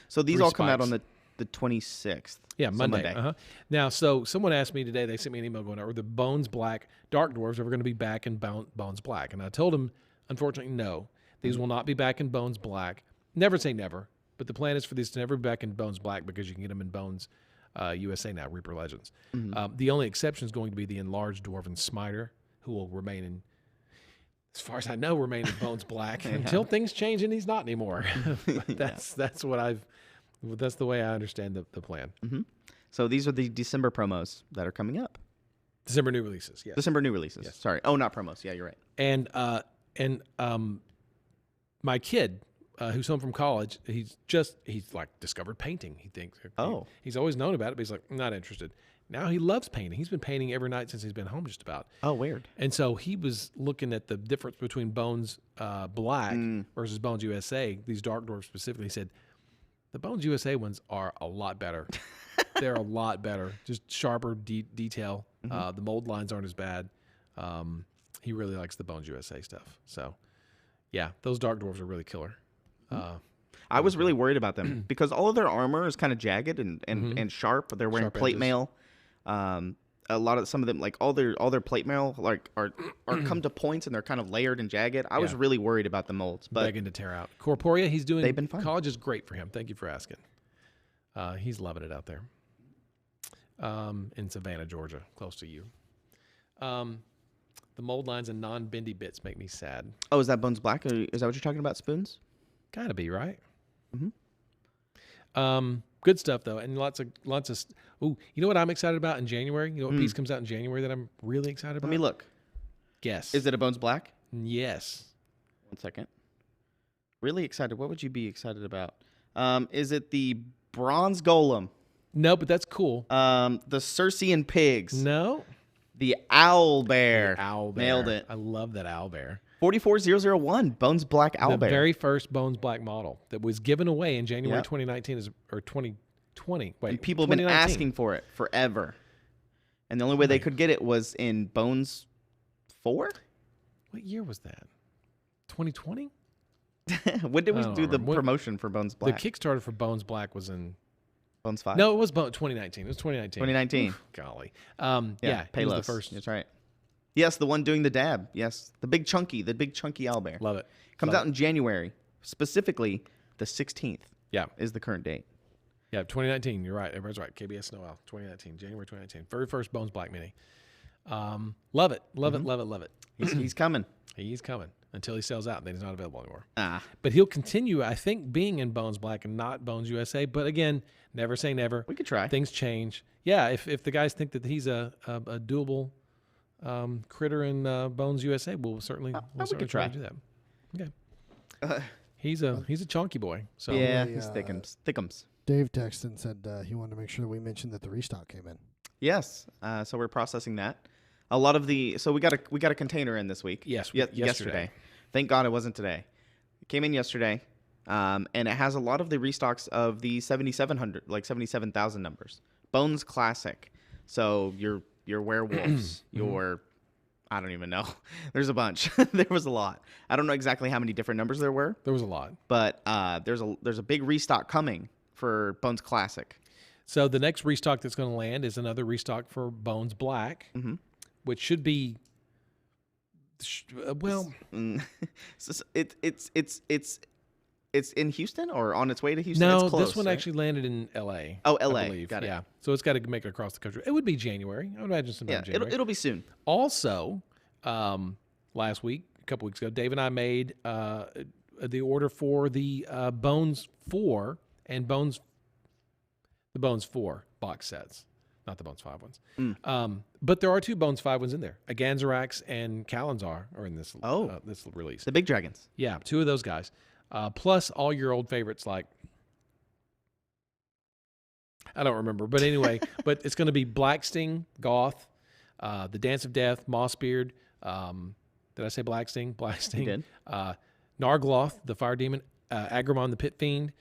So these 3 all come out spikes. on the 26th. Yeah, So Monday. Now, so someone asked me today, they sent me an email going, are the Bones Black Dark Dwarves ever going to be back in Bones Black? And I told them, unfortunately, no. These will not be back in Bones Black. Never say never, but the plan is for these to never be back in Bones Black because you can get them in Bones USA now, Reaper Legends. The only exception is going to be the enlarged Dwarven Smiter, who will remain in, as far as I know, remain in Bones Black until things change and he's not anymore. That's the way I understand the plan. So these are the December promos that are coming up. December new releases, yes. December new releases. Yes. Sorry. Oh, not promos. Yeah, you're right. And my kid, who's home from college, he's like discovered painting. He thinks he's always known about it, but he's like not interested. Now he loves painting. He's been painting every night since he's been home, just about. Oh, weird. And so he was looking at the difference between Bones Black versus Bones USA. These Dark Dwarfs specifically. He said the Bones USA ones are a lot better. They're a lot better, just sharper detail. The mold lines aren't as bad. He really likes the Bones USA stuff. So, yeah, those Dark Dwarves are really killer. I was really worried about them because all of their armor is kind of jagged and sharp. They're wearing Sharp plate edges. mail. Some of them, like all their plate mail, like are come to points and they're kind of layered and jagged. I was really worried about the molds, but Begging to tear out. Corporea, he's doing. They've been fun. College is great for him. Thank you for asking. He's loving it out there. In Savannah, Georgia, close to you. The mold lines and non-bendy bits make me sad. Oh, is that Bones Black? Is that what you're talking about? Spoons? Gotta be, right? Good stuff though, and lots of. Ooh, you know what I'm excited about in January? You know what piece comes out in January that I'm really excited about? Let me look. Guess. Is it a Bones Black? Yes. 1 second. Really excited. What would you be excited about? Is it the Bronze Golem? No, but that's cool. The Circean Pigs? No. The Owl Bear. Owl bear. Nailed it. I love that owl bear. 44001, Bones Black Owl The Bear. very first Bones Black model that was given away in January Yep. 2019 or 2020. Wait, And people have been 2019. asking for it forever. And the only way they could get it was in Bones 4? What year was that? 2020? When did we I don't do the remember. promotion for Bones Black? The Kickstarter for Bones Black was in. Bones 5? No, it was 2019. It was 2019. 2019. Golly. Yeah, it was Palos. the first. That's right. Yes, the one doing the dab. Yes, the big chunky owl bear. Love it. Comes Love out in January, specifically the 16th. Yeah. Is the current date. Yeah, 2019. You're right. Everybody's right. KBS Noel, 2019, January 2019. Very first Bones Black mini. Love it. Love it. Love it. Love it. He's coming. He's coming until he sells out and then he's not available anymore. But He'll continue, I think, being in Bones Black and not Bones USA. But again, never say never. we could try. Things change. Yeah, if the guys think that he's a doable critter in Bones USA, we'll certainly could try try. to do that. Okay. He's a chunky boy. So Yeah, The, he's thickums. Dave texted and said he wanted to make sure that we mentioned that the restock came in. Yes. So we're processing that. A lot of so we got a container in this week. Yes, yesterday. Thank God it wasn't today. It came in yesterday, and it has a lot of the restocks of the 7,700, like 77,000 numbers. Bones Classic. So your werewolves, your I don't even know. There's a bunch. There was a lot. I don't know exactly how many different numbers there were, there was a lot. but there's a big restock coming for Bones Classic. So the next restock that's going to land is another restock for Bones Black, which should be well. So it's It's in Houston or on its way to Houston? No, it's close, this one right? actually landed in L.A. Oh, I LA. believe. Got it. Yeah, so it's got to make it across the country. It would be January. I would imagine sometime Yeah, in January. it'll be soon. Also, last week, a couple weeks ago, Dave and I made the order for the Bones 4 and the Bones 4 box sets, not the Bones 5 ones. But there are 2 Bones 5 ones in there. A Ganzarax and Kalinzar are in this this release. The big dragons. Yeah, 2 of those guys. Plus all your old favorites like, I don't remember, but anyway, but it's going to be Black Sting, Goth, the Dance of Death, Mossbeard. Did I say Black Sting? Black Sting. You did. Nargloth, the Fire Demon, Agramon, the Pit Fiend.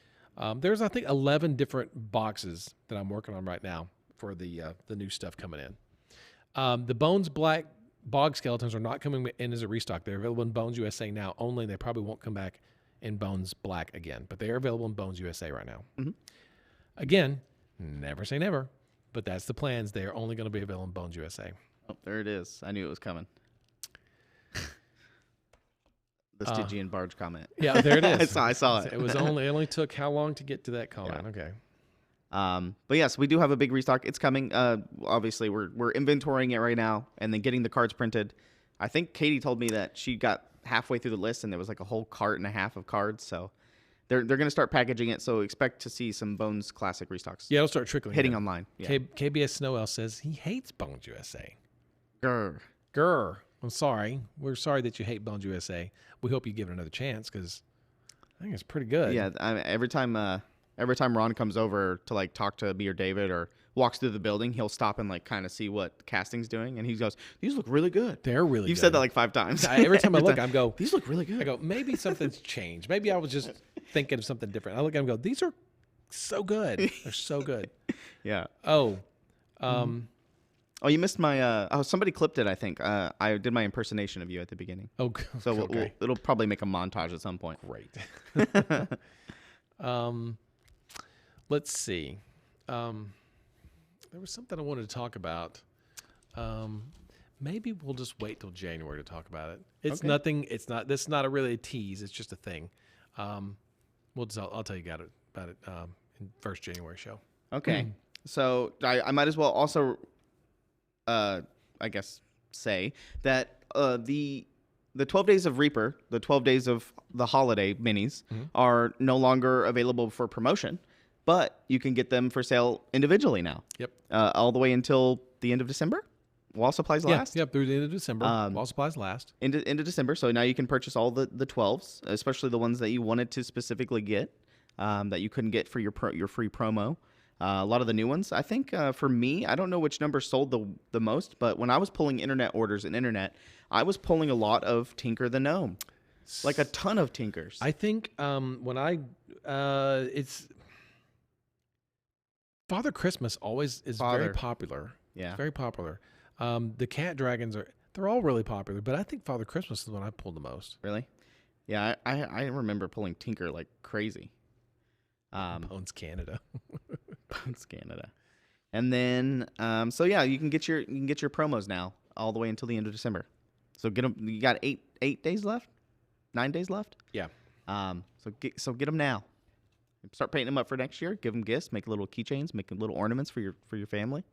There's, I think, 11 different boxes that I'm working on right now for the new stuff coming in. The Bones Black Bog Skeletons are not coming in as a restock. They're available in Bones USA now only. They probably won't come back in Bones Black again, but they are available in Bones USA right now. Mm-hmm. Again, never say never, but that's the plans. They are only going to be available in Bones USA. Oh, there it is. I knew it was coming. The Stygian barge comment. Yeah, there it is. I saw it. It only took how long to get to that comment? Yeah. Okay. But yes, we do have a big restock. It's coming. Obviously, we're inventorying it right now and then getting the cards printed. I think Katie told me that she got halfway through the list and there was like a whole cart and a half of cards. So they're going to start packaging it. So expect to see some Bones Classic restocks. Yeah, it'll start trickling hitting in. online. Yeah. KBS Snowell says he hates Bones USA. Grr. I'm sorry. We're sorry that you hate Bones USA. We hope you give it another chance because I think it's pretty good. Yeah. Every time Ron comes over to like talk to me or David or walks through the building, he'll stop and like kind of see what casting's doing, and he goes, "These look really good." They're really. You've good. said that like 5 times. Every time I look, I go, "These look really good." I go, maybe something's changed. Maybe I was just thinking of something different. I look at them and go, these are so good. They're so good. Yeah. Oh, Oh, you missed my. Somebody clipped it. I think I did my impersonation of you at the beginning. Oh, so okay. It'll probably make a montage at some point. Great. Let's see. There was something I wanted to talk about. Maybe we'll just wait till January to talk about it. It's Okay. nothing. It's not. This is not really a tease. It's just a thing. I'll tell you about it in first January show. Okay. So I might as well also, I guess, say that the 12 Days of Reaper, the 12 Days of the Holiday minis, are no longer available for promotion, but you can get them for sale individually now. Yep. All the way until the end of December, while supplies last. Yep. Through the end of December, while supplies last. Into December. So now you can purchase all the 12s, especially the ones that you wanted to specifically get, that you couldn't get for your free promo. A lot of the new ones. I think for me, I don't know which number sold the most, but when I was pulling internet orders and internet, I was pulling a lot of Tinker the Gnome, like a ton of Tinkers. I think when it's Father Christmas always is very popular. Yeah. It's very popular. The cat dragons they're all really popular, but I think Father Christmas is the one I pulled the most. Really? Yeah, I remember pulling Tinker like crazy. Bones Canada. Bones Canada. And then so yeah, you can get your promos now all the way until the end of December. So get them. You got 8 days left, 9 days left. Yeah. So get them now. Start painting them up for next year. Give them gifts. Make little keychains. Make little ornaments for your family.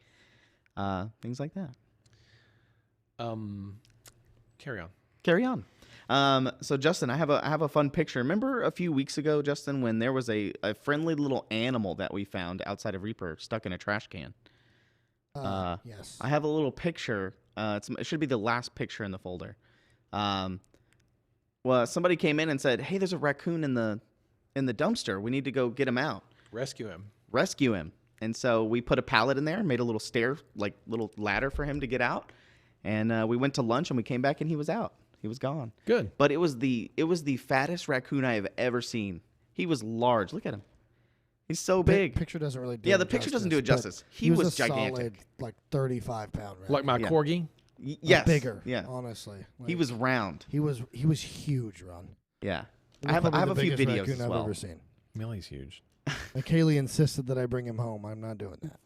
Things like that. Carry on. So Justin, I have a fun picture. Remember a few weeks ago, Justin, when there was a friendly little animal that we found outside of Reaper stuck in a trash can? Yes. I have a little picture. It should be the last picture in the folder. Well, somebody came in and said, "Hey, there's a raccoon in the dumpster. We need to go get him out. Rescue him. And so we put a pallet in there, made a little little ladder for him to get out. And we went to lunch and we came back and he was out. He was gone. Good. But it was the fattest raccoon I have ever seen. He was large. Look at him. He's so big. Picture doesn't really do Yeah, it the picture doesn't justice, do it but justice. He was a gigantic. solid, like 35-pound raccoon. Like my Yeah. corgi. Yes. Bigger. Yeah. Honestly, He was round. He was huge, Ron. Yeah. He I was have a probably few the biggest videos raccoon as I've well. ever seen. Millie's huge. Like Kaylee insisted that I bring him home. I'm not doing that.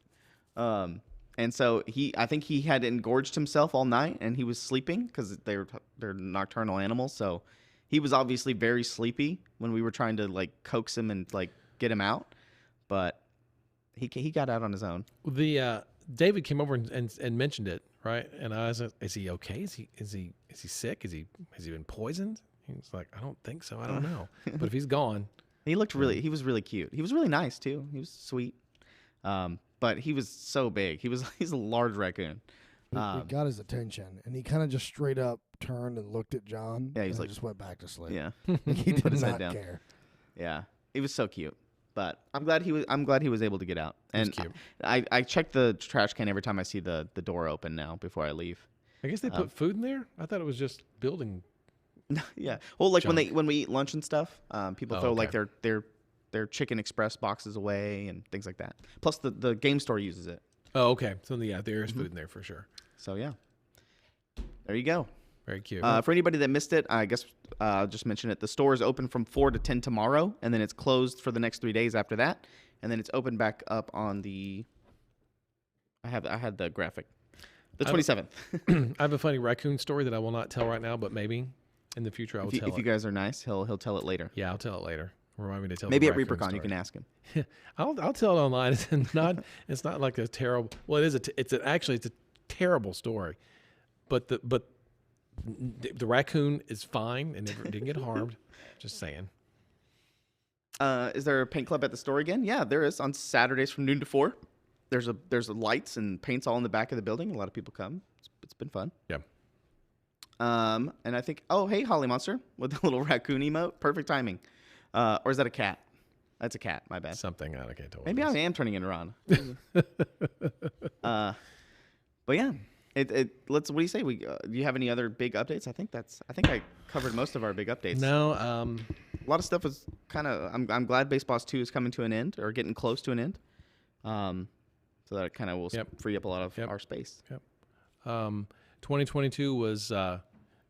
And so I think he had engorged himself all night, and he was sleeping because they're nocturnal animals. So He was obviously very sleepy when we were trying to like coax him and like get him out, but he got out on his own. The David came over and mentioned it, right? And I was like, "Is he okay? Is he sick? Has he been poisoned?" He was like, "I don't think so. I don't know. But if he's gone." He was really cute. He was really nice too. He was sweet. But he was so big. He's a large raccoon. We got his attention, and he kind of just straight up turned and looked at John. Yeah, he's and like, just went back to sleep. Yeah. Like he Put did his head not down. care. Yeah. He was so cute. But I'm glad he was able to get out. And cute. I check the trash can every time I see the door open now before I leave. I guess they put food in there. I thought it was just building. Yeah. Well, like Junk. when we eat lunch and stuff, people Oh, throw okay. like their Chicken Express boxes away and things like that. Plus the game store uses it. Oh, okay. So there is food in there for sure. So yeah. There you go. Very cute. For anybody that missed it, I guess I'll just mention it. The store is open from 4 to 10 tomorrow, and then it's closed for the next 3 days after that, and then it's open back up on the. I had the graphic, the 27th. I have a funny raccoon story that I will not tell right now, but maybe in the future I will tell If it. you guys are nice, he'll tell it later. Yeah, I'll tell it later. Remind me to tell. Maybe the at raccoon ReaperCon you story. can ask him. I'll tell it online. It's not like a terrible. Well, it is. It's a terrible story, but the raccoon is fine and never didn't get harmed. Just saying. Is there a paint club at the store again? Yeah, there is on Saturdays from noon to 4. There's lights and paints all in the back of the building. A lot of people come. It's been fun. Yeah. And I think, oh, hey, Holly Monster with the little raccoon emote. Perfect timing. Or is that a cat? That's a cat. My bad. Something I can't tell. Maybe I am turning it around. But yeah, let's. What do you say? Do you have any other big updates? I think I covered most of our big updates. No. A lot of stuff was kind of. I'm glad Base Boss 2 is coming to an end or getting close to an end. So that kind of will free up a lot of our space. Yep. 2022 was.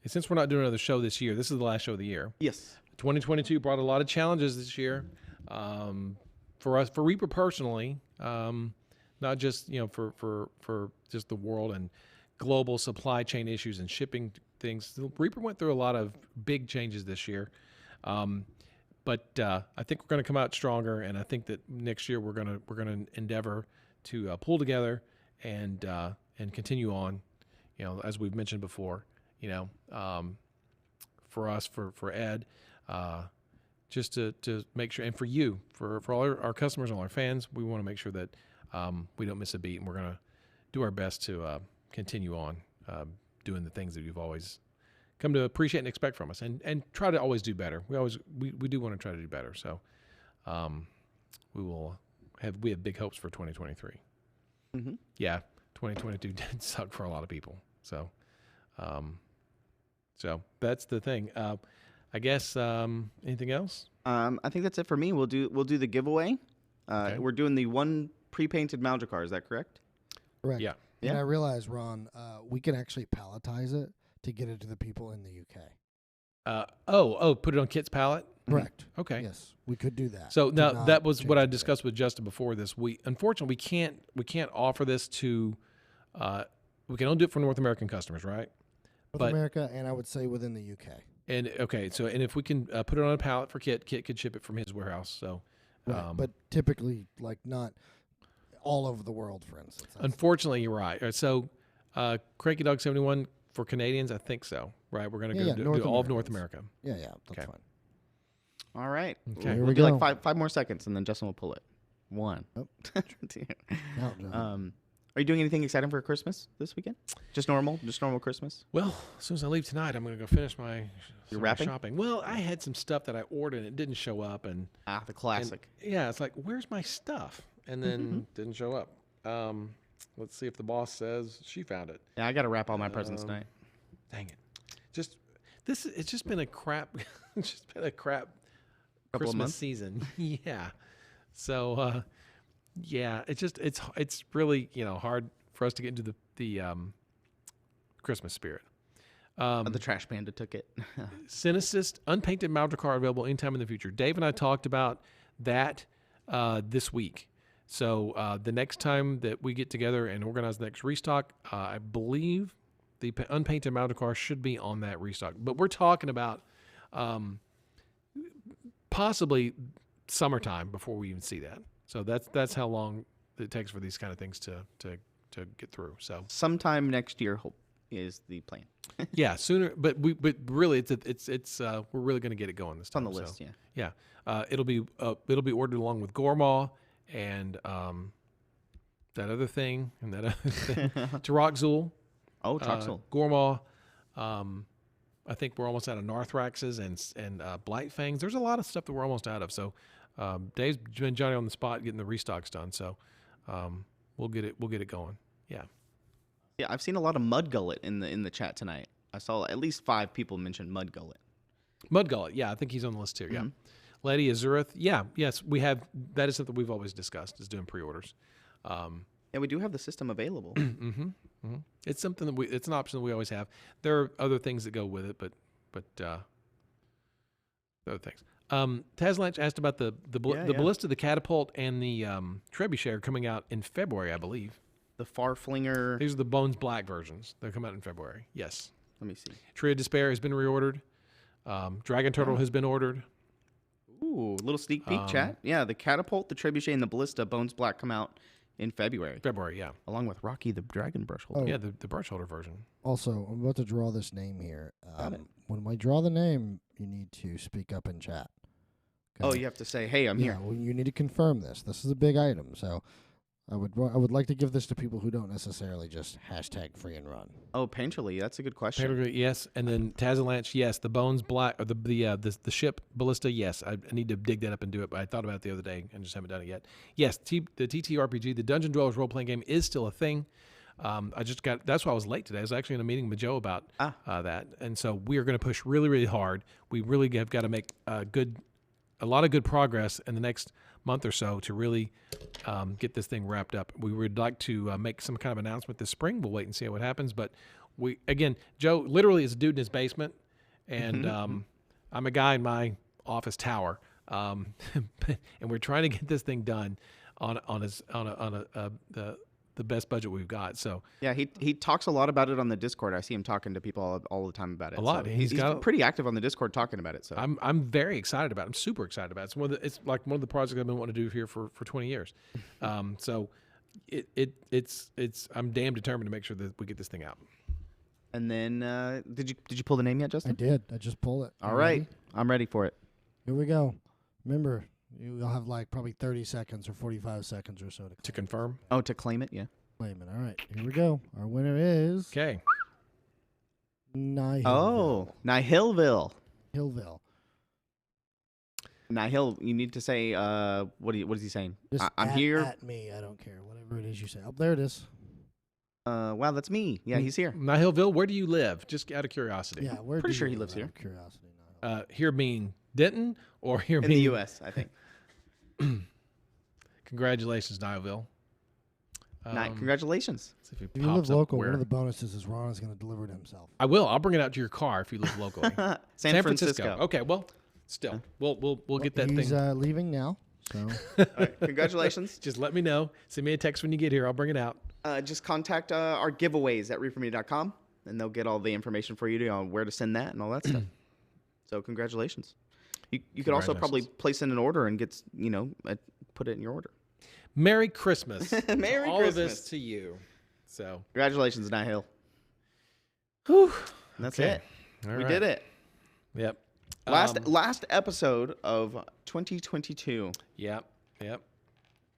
Since we're not doing another show this year, this is the last show of the year. Yes. 2022 brought a lot of challenges this year for us, for Reaper personally, not just for just the world and global supply chain issues and shipping things. Reaper went through a lot of big changes this year, but I think we're going to come out stronger, and I think that next year we're going to endeavor to pull together and continue on, as we've mentioned before, for us, for Ed. Just to make sure, and for you, for all our customers and all our fans, we want to make sure that we don't miss a beat, and we're going to do our best to continue on doing the things that you've always come to appreciate and expect from us, and try to always do better. We do want to try to do better. So we have big hopes for 2023. Mm-hmm. Yeah, 2022 did suck for a lot of people. So that's the thing. I guess anything else? I think that's it for me. We'll do the giveaway. Okay. We're doing the one pre-painted Maldricar. Is that correct? Correct. Yeah. And Yeah. I realized, Ron, we can actually palletize it to get it to the people in the UK. Put it on Kit's palette. Correct. Okay. Yes, we could do that. So To now not that was what change I it. discussed with Justin before this. Unfortunately we can't offer this to. We can only do it for North American customers, right? North but- America, and I would say within the UK. And okay, so if we can put it on a pallet for Kit could ship it from his warehouse. So, Right. But typically, like, not all over the world, for instance. unfortunately, you're right. All right, so, Cranky Dog 71 for Canadians, I think so. Right, we're gonna Yeah, do North all of North Americans. America. Yeah, that's Okay. fine. All right. Okay. Here We'll we do go. like five more seconds, and then Justin will pull it. 1. Oh. Two. Out, John. Are you doing anything exciting for Christmas this weekend? Just normal Christmas. Well, as soon as I leave tonight, I'm gonna go finish my You're my wrapping? shopping. Well, I had some stuff that I ordered and it didn't show up, and The classic. yeah, it's like, where's my stuff? And then didn't show up. Let's see if the boss says she found it. Yeah, I got to wrap all my presents Um, tonight. Dang it! It's just been a crap. It's just been a crap Couple of Christmas months? season. Yeah. So yeah, it's really hard for us to get into the Christmas spirit. The trash panda took it. Cynicist unpainted Maldricar available anytime in the future. Dave and I talked about that this week. So the next time that we get together and organize the next restock, I believe the unpainted Maldricar should be on that restock. But we're talking about Possibly summertime before we even see that. So that's how long it takes for these kind of things to get through. So Sometime next year is the plan. yeah, sooner. But really, it's we're really going to get it going this It's on time. the list, yeah. Yeah. It'll be ordered along with Gormaw and that other thing and that other thing. Taroxul. Oh, Troxel. Gormaw. I think we're almost out of Northraxes and Blight Fangs. There's a lot of stuff that we're almost out of. So Dave's been Johnny on the spot getting the restocks done. So we'll get it going. Yeah. Yeah, I've seen a lot of Mud Gullet in the chat tonight. I saw at least 5 people mention Mud Gullet. Mud Gullet, yeah, I think he's on the list too. Yeah. Lady Azureth, yes, we have. That is something we've always discussed, is doing pre-orders. Yeah, we do have the system available. It's something that it's an option that we always have. There are other things that go with it, but other things. Tazlanch asked about the ballista, the catapult, and the trebuchet are coming out in February, I believe. The Farflinger. These are the Bones Black versions. They're coming out in February. Yes. Let me see. Tree of Despair has been reordered. Dragon Turtle has been ordered. Ooh, little sneak peek, chat. Yeah, the catapult, the trebuchet, and the ballista, Bones Black, come out in February. Yeah. Along with Rocky the Dragon Brush Holder. Oh. Yeah, the brush holder version. Also, I'm about to draw this name here. Got it. When I draw the name, you need to speak up in chat. Oh, you have to say, hey, I'm yeah, here. well, you need to confirm this. This is a big item, so I would like to give this to people who don't necessarily just hashtag free and run. Oh, Painterly, that's a good question. Paper, yes, and then Tazlanch, yes. The Bones Black, or the ship Ballista, yes. I need to dig that up and do it, but I thought about it the other day and just haven't done it yet. Yes, the TTRPG, the Dungeon Dwellers role playing game, is still a thing. That's why I was late today. I was actually in a meeting with Joe about that, and so we are going to push really, really hard. We really have got to make a lot of good progress in the next month or so to really get this thing wrapped up. We would like to make some kind of announcement this spring. We'll wait and see what happens. But Joe literally is a dude in his basement, and I'm a guy in my office tower, and we're trying to get this thing done on the best budget we've got. So yeah, he talks a lot about it on the Discord. I see him talking to people all the time about it. A lot. So he's pretty active on the Discord talking about it. So I'm very excited about it. I'm super excited about it. It's like one of the projects I've been wanting to do here for 20 years. So it's I'm damn determined to make sure that we get this thing out. And then did you pull the name yet, Justin? I did. I just pulled it. All right, I'm ready for it. Here we go. Remember, you'll have like probably 30 seconds or 45 seconds or so To confirm? Oh, to claim it, yeah. claim it. All right, here we go. Our winner is Okay. Nihilville. Oh, Nihilville. Hillville. Nihil, you need to say what is he saying? Just I'm at, here. At me. I don't care. Whatever it is you say. Oh, there it is. Wow, that's me. Yeah, he's here. Nihilville, where do you live? Just out of curiosity. Yeah, where Pretty do sure you he live lives here. out of Curiosity. Nihilville. Here being Denton or here In being the U.S., I think. Congratulations, Nihilville. Congratulations. See if, If you live local, one of the bonuses is Ron is going to deliver it himself. I will. I'll bring it out to your car if you live locally. San Francisco. Okay. Well, still, we'll get that He's thing. leaving now. So All right, congratulations. Just let me know. Send me a text when you get here. I'll bring it out. Just contact our giveaways at reapermedia.com, and they'll get all the information for you on where to send that and all that stuff. So congratulations. You could also probably place in an order and get put it in your order. Merry Christmas. Merry all Christmas. of this to you. So Congratulations, Nihil. whew. That's Okay. it. All We right. did it. Yep. Last episode of 2022. Yep.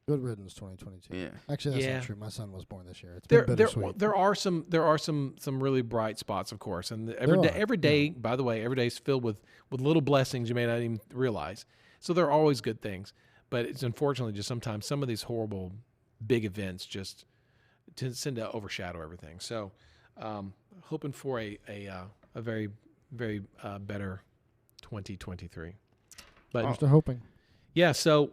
good riddance, 2022. Yeah. Actually, that's Yeah. not true. My son was born this year. It's been bittersweet. There are some really bright spots, of course, and There every are, day. By the way, every day is filled with little blessings you may not even realize. So there are always good things, but it's unfortunately just sometimes some of these horrible big events just tend to overshadow everything. So hoping for a very very better 2023. But I'm still hoping. yeah, so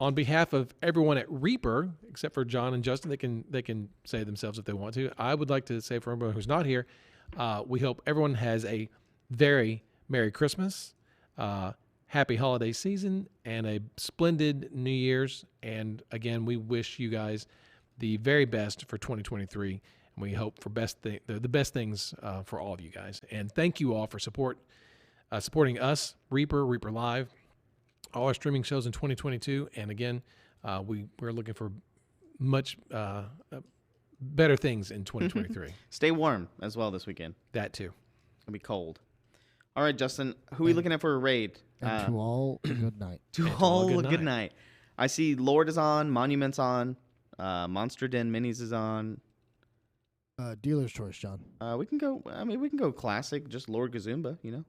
on behalf of everyone at Reaper, except for John and Justin, they can say themselves if they want to. I would like to say for everyone who's not here, we hope everyone has a very Merry Christmas, happy holiday season, and a splendid New Year's. And again, we wish you guys the very best for 2023, and we hope for the best things for all of you guys. And thank you all for support supporting us, Reaper Live, all our streaming shows in 2022. And again, we're looking for much better things in 2023. Stay warm as well this weekend. That too. It's going to be cold. All right, Justin, who are we looking at for a raid? And to all, a good night. To all, a good night. I see Lord is on, Monument's on, Monster Den Minis is on. Dealer's choice, John. We can go classic, just Lord Gazumba, you know?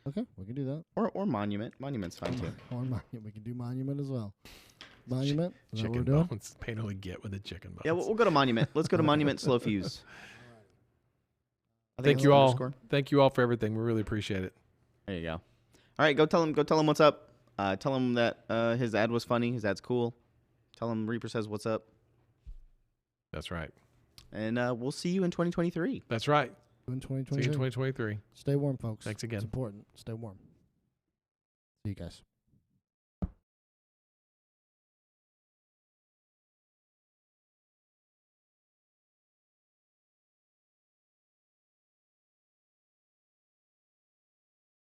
Okay, we can do that. Or Monument. Monument's fine too. Or Monument. We can do Monument as well. Monument? Is that what we're Chicken doing? bones. Pain only get with a chicken bones. Yeah, we'll go to Monument. Let's go to Monument Slow Fuse. Thank you all. Thank you all for everything. We really appreciate it. There you go. All right, go tell him what's up. Tell him that his ad was funny. His ad's cool. Tell him Reaper says what's up. That's right. And we'll see you in 2023. That's right. In See you in 2023. 2023. Stay warm, folks. Thanks again. It's important. Stay warm. See you guys.